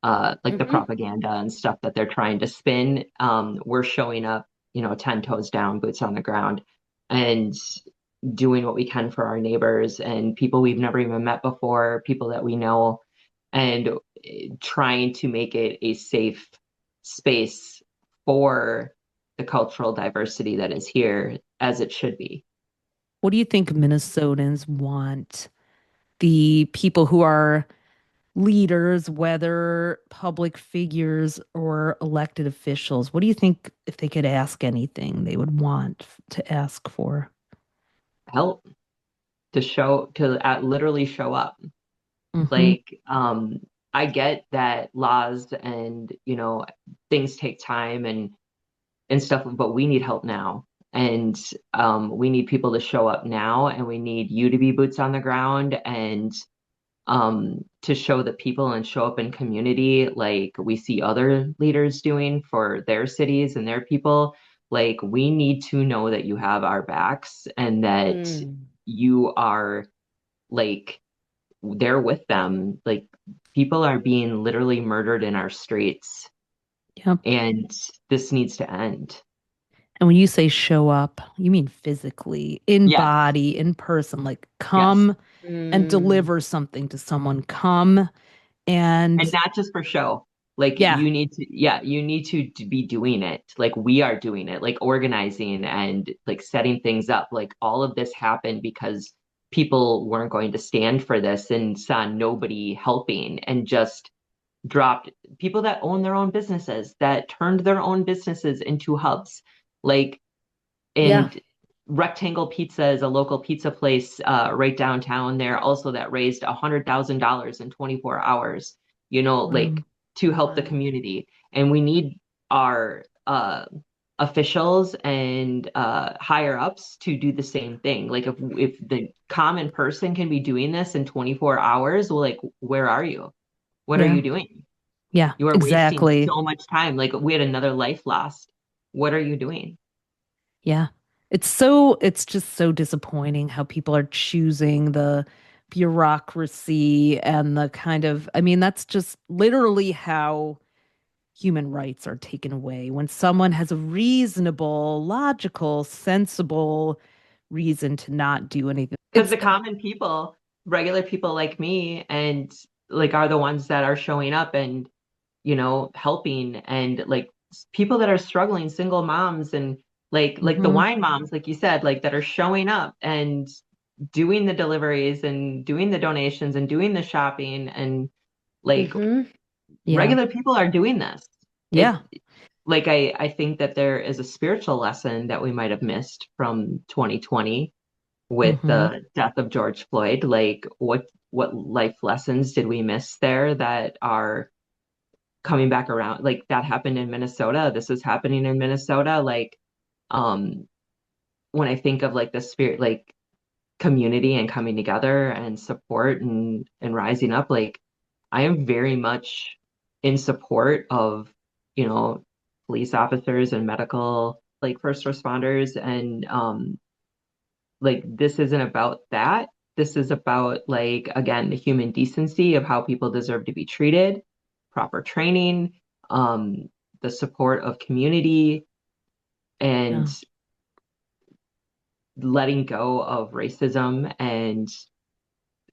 like the Hmm. propaganda and stuff that they're trying to spin. We're showing up, 10 toes down, boots on the ground, and doing what we can for our neighbors and people we've never even met before, people that we know, and trying to make it a safe space for the cultural diversity that is here as it should be. What do you think Minnesotans want the people who are leaders, whether public figures or elected officials, what do you think if they could ask anything they would want to ask for? Help to literally show up. Hmm. Like, I get that laws and, things take time and stuff, but we need help now. And we need people to show up now, and we need you to be boots on the ground and to show the people and show up in community like we see other leaders doing for their cities and their people. Like, we need to know that you have our backs and that Mm. you are like there with them. Like, people are being literally murdered in our streets, Yep. and this needs to end. And when you say show up, you mean physically, in Yes, body, in person, like yes. come and Mm. deliver something to someone. Come And and not just for show. Like, yeah, you need to, yeah, you need to be doing it. Like, we are doing it, like organizing and like setting things up. Like, all of this happened because people weren't going to stand for this and saw nobody helping and just dropped people that own their own businesses, that turned their own businesses into hubs. Like, Yeah. and Rectangle Pizza is a local pizza place right downtown there, also that raised $100,000 in 24 hours, wow, like to help the Wow. community. And we need our officials and higher ups to do the same thing. Like, if the common person can be doing this in 24 hours, well, like, where are you? What are yeah, you doing? yeah, You are wasting exactly. so much time. Like, we had another life lost. What are you doing? Yeah. It's just so disappointing how people are choosing the bureaucracy and the kind of, I mean, that's just literally how human rights are taken away. When someone has a reasonable, logical, sensible reason to not do anything. Because It's, the common people, regular people like me, and like are the ones that are showing up and helping, and like people that are struggling, single moms, and like the mhm, wine moms, like you said, like that are showing up and doing the deliveries and doing the donations and doing the shopping, and like Hmm. yeah. regular people are doing this. It Yeah. like I think that there is a spiritual lesson that we might have missed from 2020 with Hmm. the death of George Floyd. Like, what life lessons did we miss there that are coming back around? Like, that happened in Minnesota. This is happening in Minnesota. Like, um, when I think of like the spirit, like community and coming together and support and rising up, like I am very much in support of, you know, police officers and medical like first responders, and like this isn't about that. This is about, like, again, the human decency of how people deserve to be treated, proper training, um, the support of community, and Yeah. letting go of racism and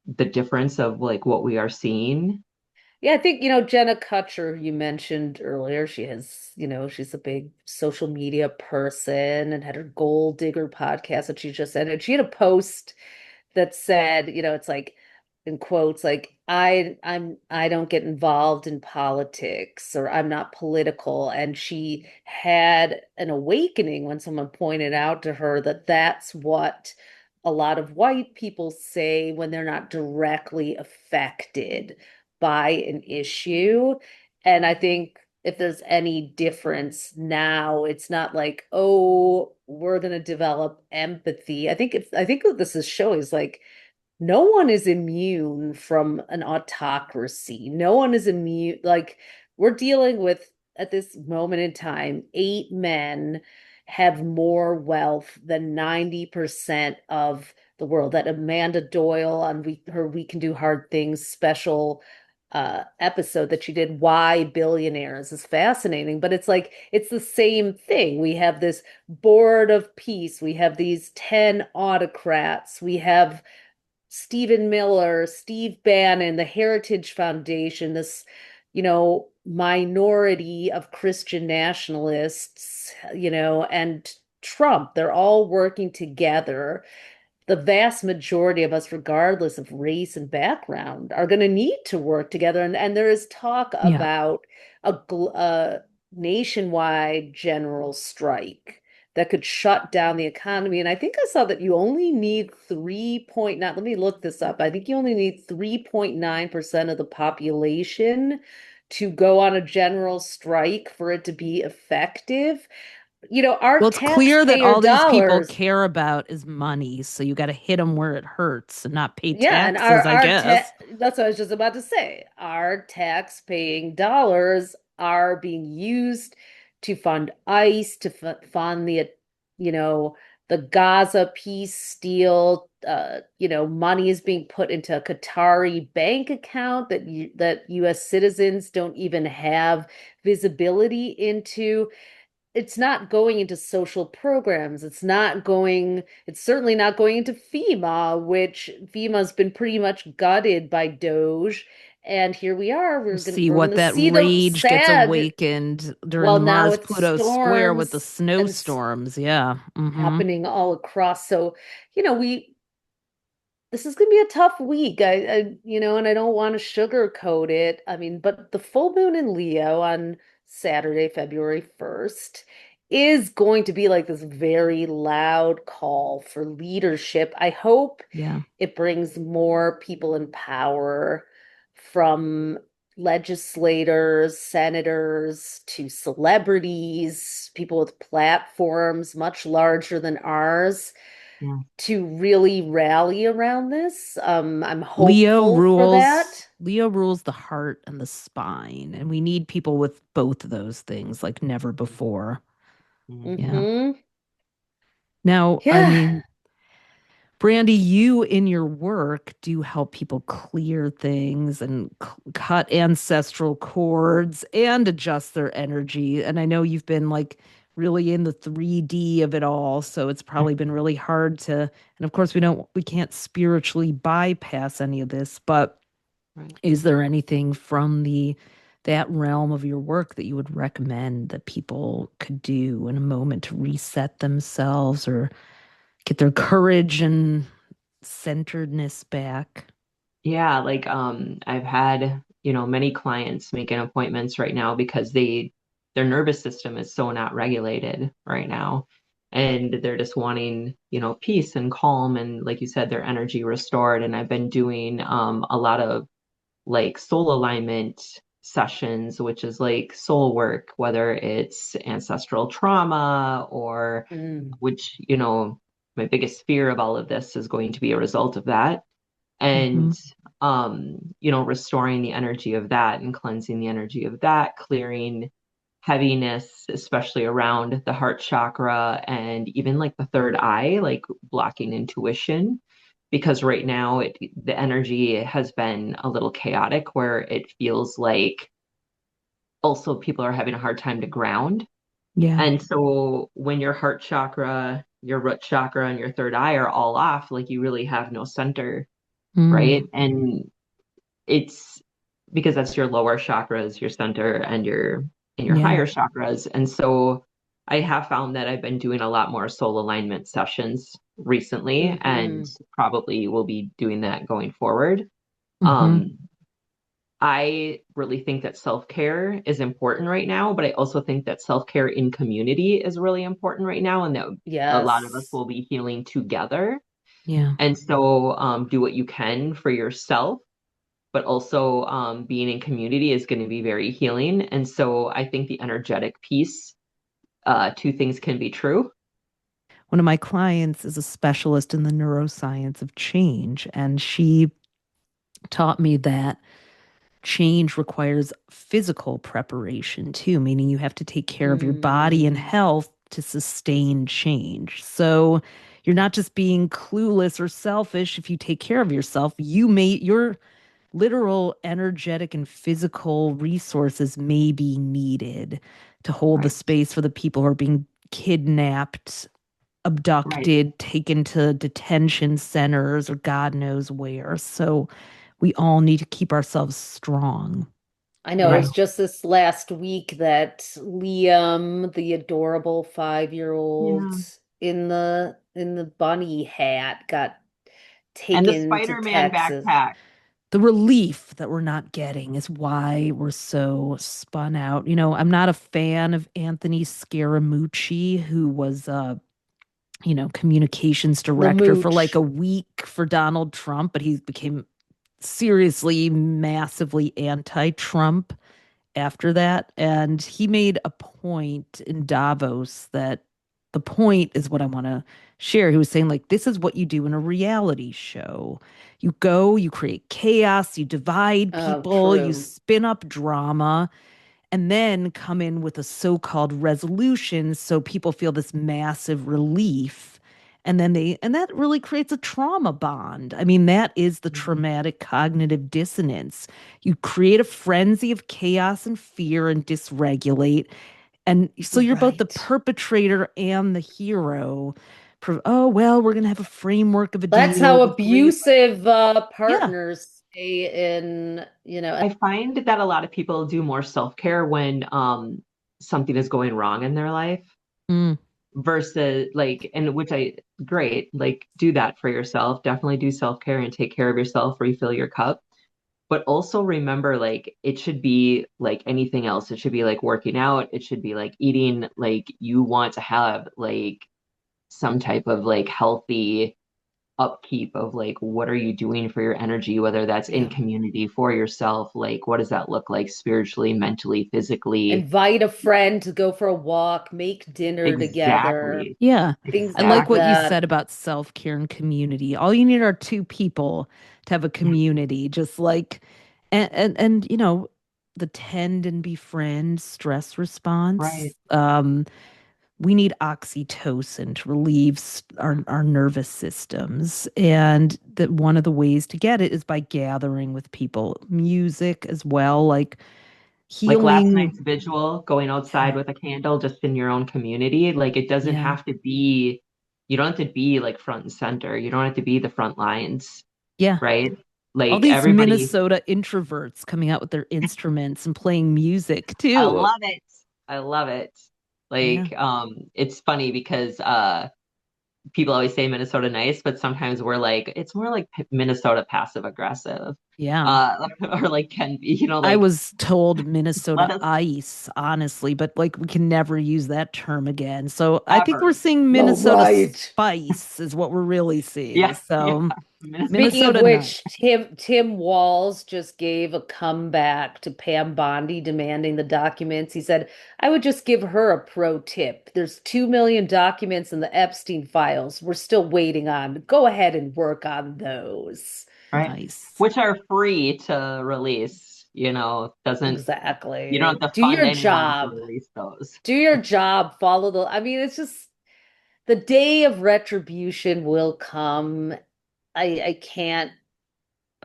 the difference of like what we are seeing. Yeah, I think, Jenna Kutcher, you mentioned earlier, she has, she's a big social media person and had her Gold Digger podcast that she just ended. She had a post that said, it's like, in quotes, like I don't get involved in politics, or I'm not political. And she had an awakening when someone pointed out to her that that's what a lot of white people say when they're not directly affected by an issue. And I think if there's any difference now, it's not like, oh, we're going to develop empathy. I think what this is showing is like no one is immune from an autocracy. No one is immune. Like, we're dealing with, at this moment in time, 8 men have more wealth than 90% of the world. That Amanda Doyle on her We Can Do Hard Things special episode that she did, Why Billionaires, is fascinating. But it's like, it's the same thing. We have this board of peace. We have these 10 autocrats. We have Stephen Miller, Steve Bannon, the Heritage Foundation, this, minority of Christian nationalists, and Trump. They're all working together. The vast majority of us, regardless of race and background, are going to need to work together. And there is talk Yeah. about a nationwide general strike that could shut down the economy. And I think I saw that you only need 3.9, let me look this up. I think you only need 3.9% of the population to go on a general strike for it to be effective. Our Well, it's clear that taxpayer all these people dollars. care about is money, so you got to hit them where it hurts and not pay Yeah, and taxes, I guess. that's what I was just about to say. Our tax-paying dollars are being used to fund ICE, to fund you know, the Gaza peace deal. Money is being put into a Qatari bank account that US citizens don't even have visibility into. It's not going into social programs. It's certainly not going into FEMA, which FEMA's been pretty much gutted by Doge. And here we are. You We're gonna see we're what gonna that see the rage gets sad. awakened during Well, the now Mars it's Pluto square with the storms and snowstorms. Yeah. Mm-hmm. happening all across. So, we this is going to be a tough week. And I don't want to sugarcoat it. I mean, but the full moon in Leo on Saturday, February 1st, is going to be like this very loud call for leadership. I hope Yeah. it brings more people in power, from legislators, senators, to celebrities, people with platforms much larger than ours, Yeah. to really rally around this. I'm Leo hopeful for rules. that. Leo rules the heart and the spine, and we need people with both of those things like never before. Mhm. Yeah. Hmm. Now, I Yeah. mean, Brandy, you in your work do help people clear things and cut ancestral cords and adjust their energy. And I know you've been like really in the 3D of it all, so it's probably been really hard to, and of course we can't spiritually bypass any of this, but Right. is there anything from the that realm of your work that you would recommend that people could do in a moment to reset themselves or get their courage and centeredness back? Yeah, like I've had, many clients making appointments right now because their nervous system is so not regulated right now. And they're just wanting, peace and calm and like you said, their energy restored. And I've been doing a lot of like soul alignment sessions, which is like soul work, whether it's ancestral trauma or Mm. which, my biggest fear of all of this is going to be a result of that. Hmm. And restoring the energy of that and cleansing the energy of that, clearing heaviness, especially around the heart chakra and even like the third eye, like blocking intuition. Because right now the energy has been a little chaotic where it feels like also people are having a hard time to ground. Yeah. And so when your heart chakra, your root chakra, and your third eye are all off, like you really have no center, Mm. right? And it's because that's your lower chakras, your center, and your Yeah. higher chakras. And so I have found that I've been doing a lot more soul alignment sessions recently, and Hmm. probably will be doing that going forward. Hmm. Um, I really think that self-care is important right now, but I also think that self-care in community is really important right now, and that a lot of us Yes. will be healing together. Yeah. And so, do what you can for yourself, but also being in community is going to be very healing. And so, I think the energetic piece, two things can be true. One of my clients is a specialist in the neuroscience of change, and she taught me that change requires physical preparation too, meaning you have to take care of your body and Mm, health to sustain change. So you're not just being clueless or selfish if you take care of yourself. Your literal energetic and physical resources may be needed to hold the Right. space for the people who are being kidnapped, Right. abducted, taken to detention centers or God knows where. So we all need to keep ourselves strong. I know it Right. was just this last week that Liam, the adorable 5-year-old Yeah. in the bunny hat, got And the taken to Spider-Man Texas. backpack. The relief that we're not getting is why we're so spun out. I'm not a fan of Anthony Scaramucci, who was communications The director for like a mooch. week for Donald Trump, but he became seriously massively anti-Trump after that. And he made a point in Davos that the point is what I want to share. He was saying, like, this is what you do in a reality show. You go, you create chaos, you divide Oh, people, you true. spin up drama, and then come in with a so-called resolution so people feel this massive relief. And that really creates a trauma bond. I mean, that is the Mhm. traumatic cognitive dissonance. You create a frenzy of chaos and fear and dysregulate. And so you're both the Right. perpetrator and the hero. Oh, well, we're going to have a framework of a That's deal. how The three of us. abusive Yeah. partners stay in, I find that a lot of people do more self-care when something is going wrong in their life Mm, versus like, and which I great, like do that for yourself. Definitely do self-care and take care of yourself, refill your cup. But also remember, like, it should be like anything else. It should be like working out. It should be like eating, like you want to have like some type of like healthy upkeep of like what are you doing for your energy, whether that's in yeah. community for yourself, like what does that look like spiritually, mentally, physically? invite a friend to go for a walk, make dinner together, Exactly. Yeah. things I like like what you Exactly. said that. about self-care and community. All you need are two people to have a Yeah. community, just like the tend and befriend stress Right. response. We need oxytocin to relieve our nervous systems. And that one of the ways to get it is by gathering with people, music as well, like Like last healing. night's vigil, going Yeah. outside with a candle just in your own community. Like it doesn't Yeah. have to be, you don't have to be like front and center. You don't have to be the front lines, Yeah. right? All Like these everybody, Minnesota introverts coming out with their instruments and playing music I too. love it. I love it. Yeah. Like, it's funny because people always say Minnesota nice, but sometimes we're like, it's more like Minnesota passive aggressive. Yeah. Or like can be, I like was told let Minnesota us ice, honestly, but like we can never use that term again. So I think we're ever. seeing Oh, Minnesota right. spice is what we're really seeing. Yeah, yeah. So Speaking of Minnesota nice. which, Tim Walls just gave a comeback to Pam Bondi demanding the documents. He said, I would just give her a pro tip. There's 2 million documents in the Epstein files we're still waiting on. Go ahead and work on those. Right. Nice. Which are free to release, doesn't you don't Exactly. have to Do fund your anyone to job. release those. Do your job. Follow the, I mean, it's just the day of retribution will come. I can't,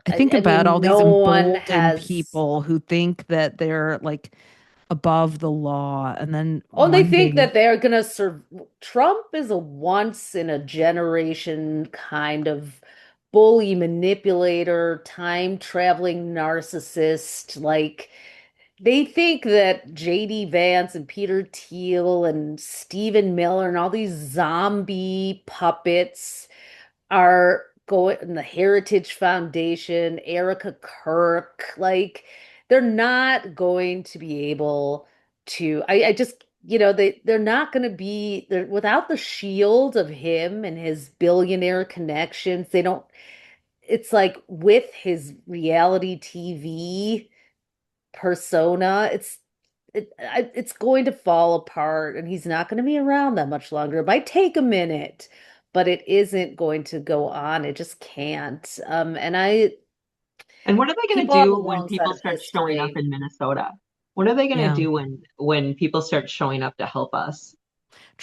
I think I about all mean, these no one emboldened has. people who think that they're like above the law, and then Oh, they one think day, that they're gonna serve. Trump is a once in a generation kind of bully, manipulator, time traveling narcissist. Like they think that JD Vance and Peter Thiel and Stephen Miller and all these zombie puppets are going in the Heritage Foundation, Erica Kirk, like they're not going to be able to I just they're not going to be they're without the shield of him and his billionaire connections. They don't it's like with his reality TV persona, it's going to fall apart and he's not going to be around that much longer. It might take a minute, but it isn't going to go on. It just can't. And I And what are they going to people on the do when wrong side people of start showing up history. in Minnesota? What are they going to Yeah. do when people start showing up to help us?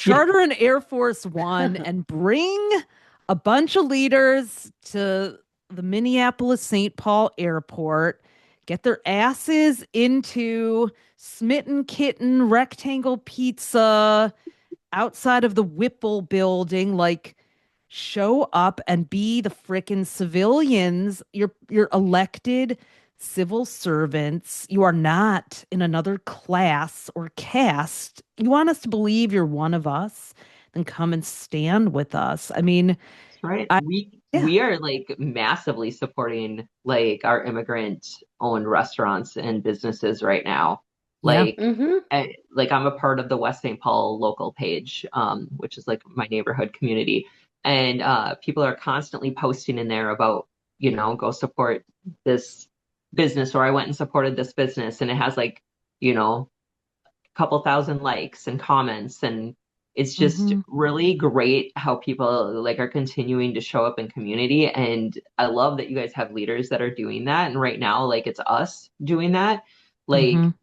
Yeah, Charter an Air Force One and bring a bunch of leaders to the Minneapolis St. Paul airport, get their asses into Smitten Kitten Rectangle Pizza outside of the Whipple building, like show up and be the frickin' civilians. You're elected civil servants. You are not in another class or caste. You want us to believe you're one of us, then come and stand with us. I mean, that's right. I yeah, We are like massively supporting like our immigrant owned restaurants and businesses right now. yeah. Like, like I'm a part of the West St. Paul local page, which is like my neighborhood community. And people are constantly posting in there about, go support this business, or I went and supported this business. And it has like, a couple thousand likes and comments. And it's just Hmm. really great how people like are continuing to show up in community. And I love that you guys have leaders that are doing that. And right now, like it's us doing that. Hmm. Like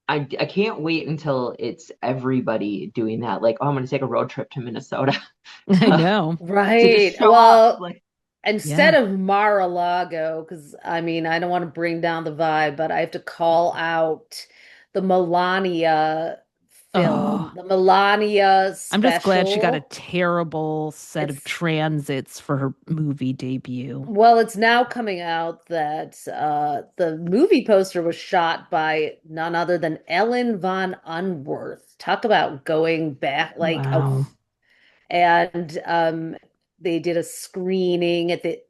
I can't wait until it's everybody doing that. Like, oh, I'm going to take a road trip to Minnesota I to know. just Right. show up. Well, Like, instead Yeah. of Mar-a-Lago, because I mean, I don't want to bring down the vibe, but I have to call out the Melania film, Oh, the Melania I'm just glad she got a special. terrible set of It's transits for her movie debut. Well, it's now coming out that the movie poster was shot by none other than Ellen von Unworth. Talk about going back, like, oh, Wow. and they did a screening at the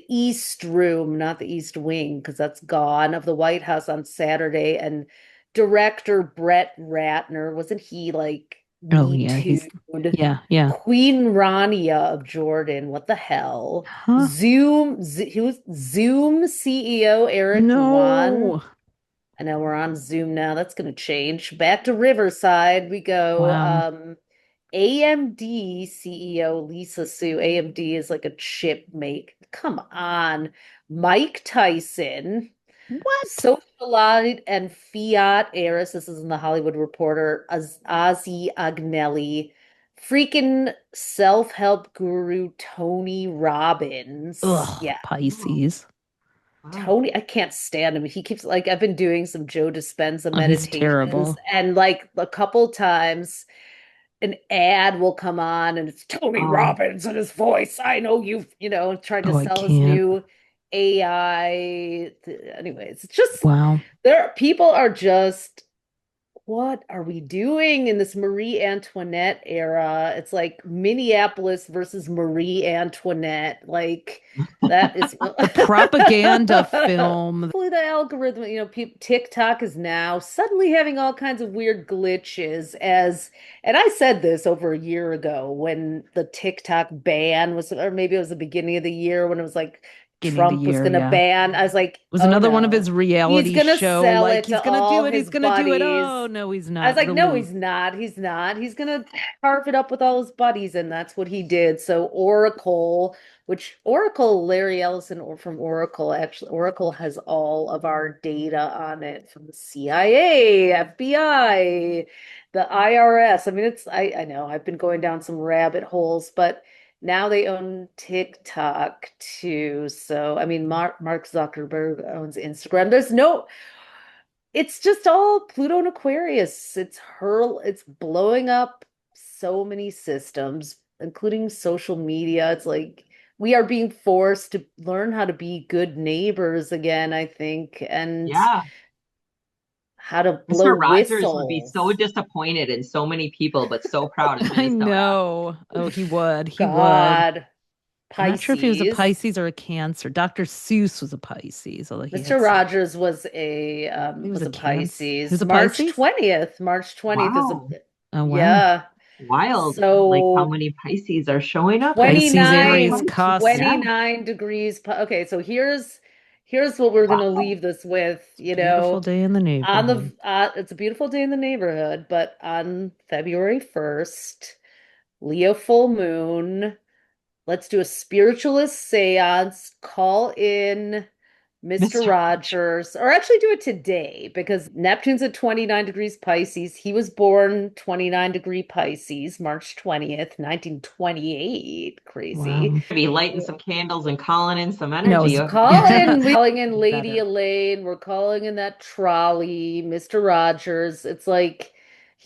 East Room, not the East Wing, because that's gone, of the White House on Saturday. And director Brett Ratner, wasn't he like Oh Me yeah, Too'd yeah, yeah. Queen Rania of Jordan? What the hell? Huh? He was Zoom CEO Eric Yuan. No. I know we're on Zoom now. That's going to change. Back to Riverside we go. Wow. AMD CEO Lisa Su. AMD is like a chip make. Come on. Mike Tyson, What? socialite and fiat heiress. This is in the Hollywood Reporter. Ozzy Agnelli. Freaking self-help guru Tony Robbins. Ugh, Yeah. oh, Pisces. wow. Tony, I can't stand him. He keeps like I've been doing some Joe Dispenza Oh, he's meditations, terrible. and like a couple times an ad will come on and it's Tony Oh, Robbins and his voice. I know trying to Oh, I sell his can't. new AI. Anyways, it's just Wow. people are just what are we doing in this Marie Antoinette era? It's like Minneapolis versus Marie Antoinette. Like that is The propaganda film. hopefully the algorithm, TikTok is now suddenly having all kinds of weird glitches and I said this over a year ago when the TikTok ban was, or maybe it was the beginning of the year when it was like Beginning of the Trump was year, gonna yeah. ban. I was like, Was oh another one of no. his He's reality gonna show, sell like it he's to gonna do all it, his he's gonna do it. Oh buddies. no, he's I was not. like, no, Really. he's not. He's not. He's gonna carve it up with all his buddies, and that's what he did. So Oracle, which Oracle, Larry Ellison or from Oracle, actually, Oracle has all of our data on it from the CIA, FBI, the IRS. I mean, I know I've been going down some rabbit holes, but now they own TikTok too. So, I mean, Mark Zuckerberg owns Instagram. It's just all Pluto and Aquarius. It's blowing up so many systems, including social media. It's like we are being forced to learn how to be good neighbors again, I think, and yeah. how to blow Mr. Rogers would be so whistles. disappointed in so many people, but so proud in I Minnesota. know. Oh, he would. He would. God. I'm not sure if he was a Pisces. Pisces or a Cancer. Dr. Seuss was a Pisces, although he Mr. had some. Rogers He was was a a Cancer. He Pisces. was a Pisces? March 20th is a Wow. Oh, wow. yeah. Wild. Like how So many Pisces are showing up at the Pisces, sign of Aries, 29 Pisces? Cusp. Yeah. 29 degrees. Okay, so here's what we're gonna Wow. leave this with, Beautiful day in the on neighborhood. the it's a beautiful day in the neighborhood, but on February 1st, Leo full moon. Let's do a spiritualist seance. Call in Mr. Mr. Rogers. Rogers, or actually do it today because Neptune's at 29 degrees Pisces. He was born 29-degree Pisces, March 20th, 1928. Crazy. Wow. Be lighting some candles and calling in some No, energy it's over here. We're calling in Lady better. Elaine, we're calling in that trolley, Mr. Rogers. It's like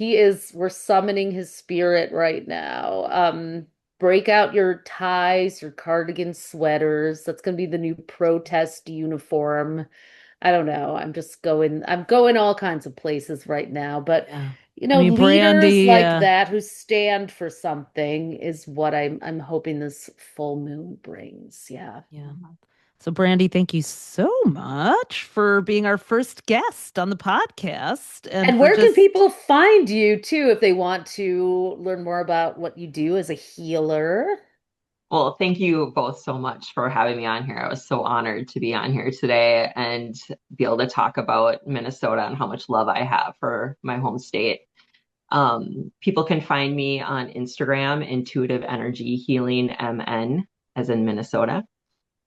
we're summoning his spirit right now. Break out your ties, your cardigan sweaters. That's gonna be the new protest uniform. I don't know. I'm going all kinds of places right now, but Yeah. I mean, leaders Brandy, like that who stand for something is what I'm hoping this full moon brings. Yeah. yeah. So, Brandy, thank you so much for being our first guest on the podcast and And for where can just, people find you too if they want to learn more about what you do as a healer? Well, thank you both so much for having me on here. I was so honored to be on here today and be able to talk about Minnesota and how much love I have for my home state. People can find me on Instagram, Intuitive Energy Healing MN, as in Minnesota.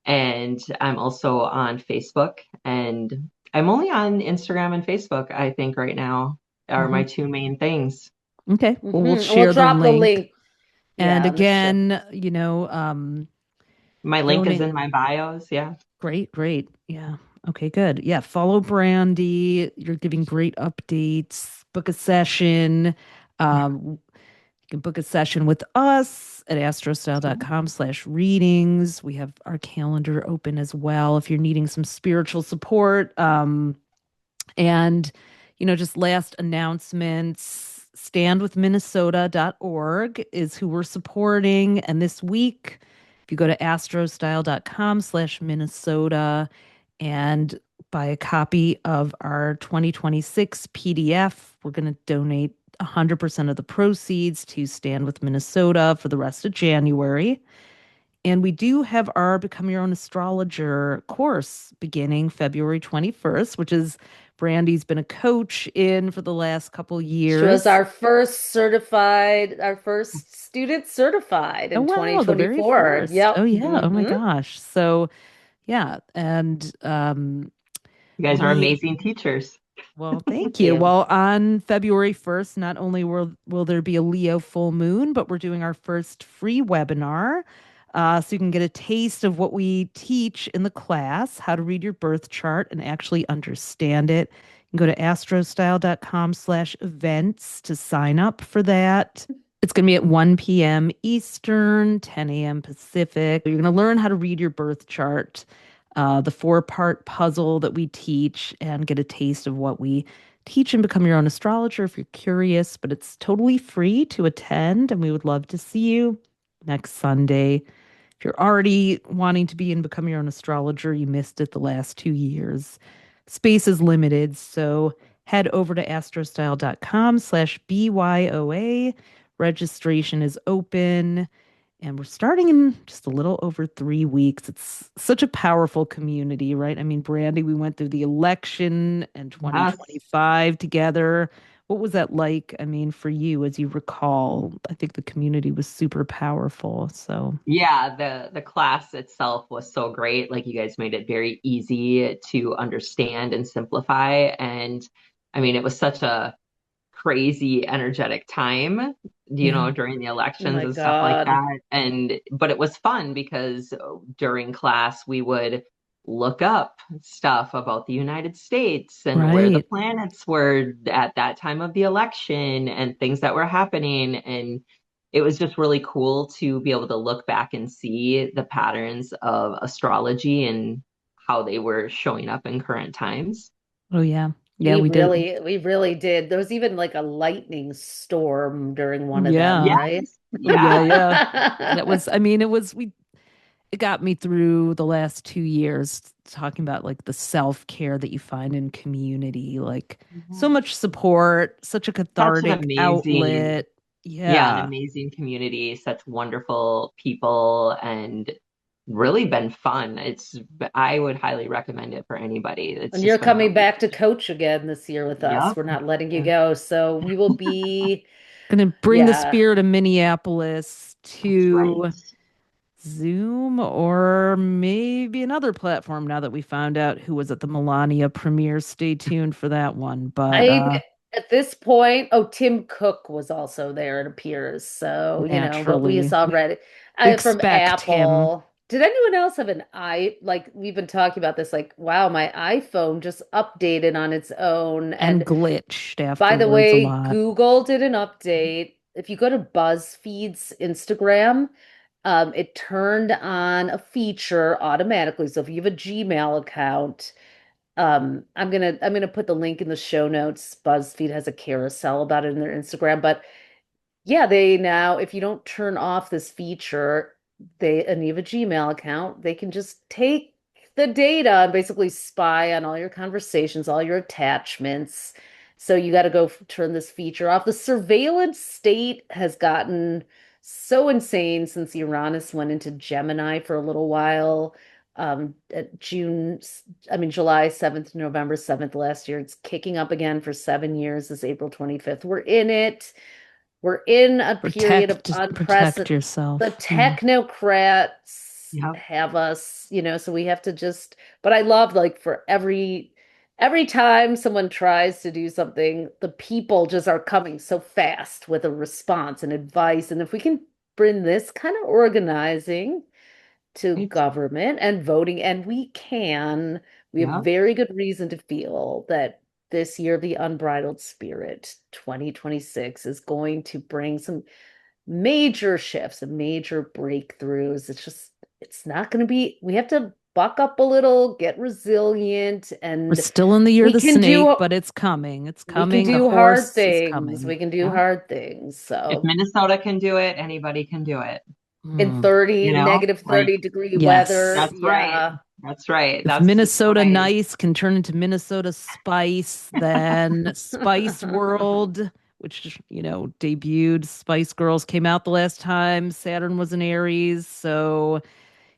And I'm also on Facebook. And I'm only on Instagram and Facebook, I think, right now are my Mhm. two main things. Okay. Well, we'll We'll share the drop the link. link, And yeah, on the show. again, My link is donate. in my bios. Yeah. Great, great. Yeah. Okay, good. Yeah. Follow Brandy. You're giving great updates. Book a session. You can book a session with us at astrostyle.com/readings. We have our calendar open as well if you're needing some spiritual support. And, just last announcements, standwithminnesota.org is who we're supporting. And this week, if you go to astrostyle.com/Minnesota and buy a copy of our 2026 PDF, we're going to donate 100% of the proceeds to Stand with Minnesota for the rest of January. And we do have our Become Your Own Astrologer course beginning February 21st, which is Brandy's been a coach in for the last couple She was years. our first student certified Oh, in wow, the very 2024. first. Oh, Yep. yeah. Oh, my gosh. So, yeah. And You guys are we amazing teachers. Well, thank Thank you. you. Well, on February 1st, not only will there be a Leo full moon, but we're doing our first free webinar. So you can get a taste of what we teach in the class, how to read your birth chart and actually understand it. You can go to astrostyle.com/events to sign up for that. It's going to be at 1 p.m. Eastern, 10 a.m. Pacific. You're going to learn how to read your birth chart, the 4-part puzzle that we teach, and get a taste of what we teach and become your own astrologer if you're curious. But it's totally free to attend, and we would love to see you next Sunday. If you're already wanting to be and become your own astrologer, you missed it the last 2 years. Space is limited, so head over to astrostyle.com/BYOA. Registration is open. And we're starting in just a little over 3 weeks. It's such a powerful community, right? I mean, Brandy, we went through the election and Yes. 2025 together. What was that like? I mean, for you, as you recall, I think the community was super powerful. So, Yeah, the class itself was so great. Like you guys made it very easy to understand and simplify. And I mean, it was such a crazy energetic time, yeah, during the Oh elections my and stuff like God. that. And but it was fun because during class we would look up stuff about the United States and where the right. planets were at that time of the election and things that were happening. And it was just really cool to be able to look back and see the patterns of astrology and how they were showing up in current times. Oh, yeah. Yeah, we did. We really did. There was even like a lightning storm during one of them, Yeah. right? Yes. Yeah, Yeah. yeah. That was, I mean, it was, it got me through the last 2 years, talking about like the self-care that you find in community, like so Mhm. much support, such a Such an cathartic amazing, outlet. yeah, an Yeah. amazing community, such wonderful people, and really been fun. I would highly recommend it for anybody. It's And you're just been coming really back to good. coach again this year with us. Yep. We're not letting you Yeah, go. So we will be, Gonna bring the yeah. spirit of Minneapolis that's right. to Zoom or maybe another platform now that we found out who was at the Melania premiere. Stay tuned for that one. But I at this point, oh, Tim Cook was also there, it appears. So, but we naturally, saw we Reddit from expect him Apple. Did anyone else have an like we've been talking about this, like, wow, my iPhone just updated on its own. and And glitched by the afterwards a way, lot. Google did an update. If you go to BuzzFeed's Instagram, it turned on a feature automatically. So if you have a Gmail account, I'm gonna put the link in the show notes. BuzzFeed has a carousel about it in their Instagram, but yeah, they now, if you don't turn off this feature, and you have a Gmail account, they can just take the data and basically spy on all your conversations, all your attachments. So you got to go turn this feature off. The surveillance state has gotten so insane since Uranus went into Gemini for a little while. At July 7th, November 7th last year. It's kicking up again for 7 years, this April 25th. We're in it. We're in a period of Protect unprecedented. The yourself. Yeah. technocrats Yep. have us, so we have to just, but I love, like, for every time someone tries to do something, the people just are coming so fast with a response and advice. And if we can bring this kind of organizing to Right. government and voting, and we have Yep. very good reason to feel that this year of the unbridled spirit, 2026, is going to bring some major shifts and major breakthroughs. It's not going to be, we have to buck up a little, get resilient, We're and still in the year of we the can do snake, but it's coming. It's we can coming. The do hard horse is things. coming. We can do Yep. hard things. If So Minnesota can do it, anybody can do it. in Hmm. 30 negative Like 30-degree weather, Yes. that's right. yeah. That's right. If That's Minnesota my Nice can turn into Minnesota Spice, then Spice World, which, debuted, Spice Girls came out the last time. Saturn was in Aries. So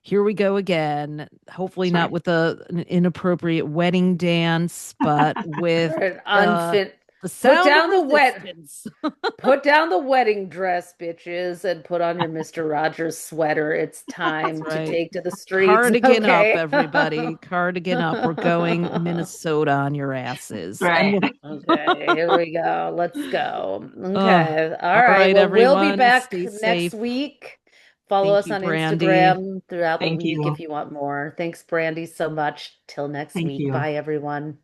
here we go again. Hopefully that's not right. with an inappropriate wedding dance, but Or with an the unfit. the Put sound of down the wet. resistance. Put down the wedding dress, bitches, and put on your Mr. Rogers sweater. It's That's time to right. take to the streets. Cardigan up, Okay. everybody. Cardigan up. We're going Minnesota on your asses. And Right. we'll, Okay, here we go. Let's go. uh, Okay. All all right. right, Well, we'll be everyone. back Stay next safe. week. Follow Thank us you, on Brandy. Instagram throughout the Thank week if you. you want more. Thanks, Brandy, so much. Till next Thank week. you. Bye, everyone.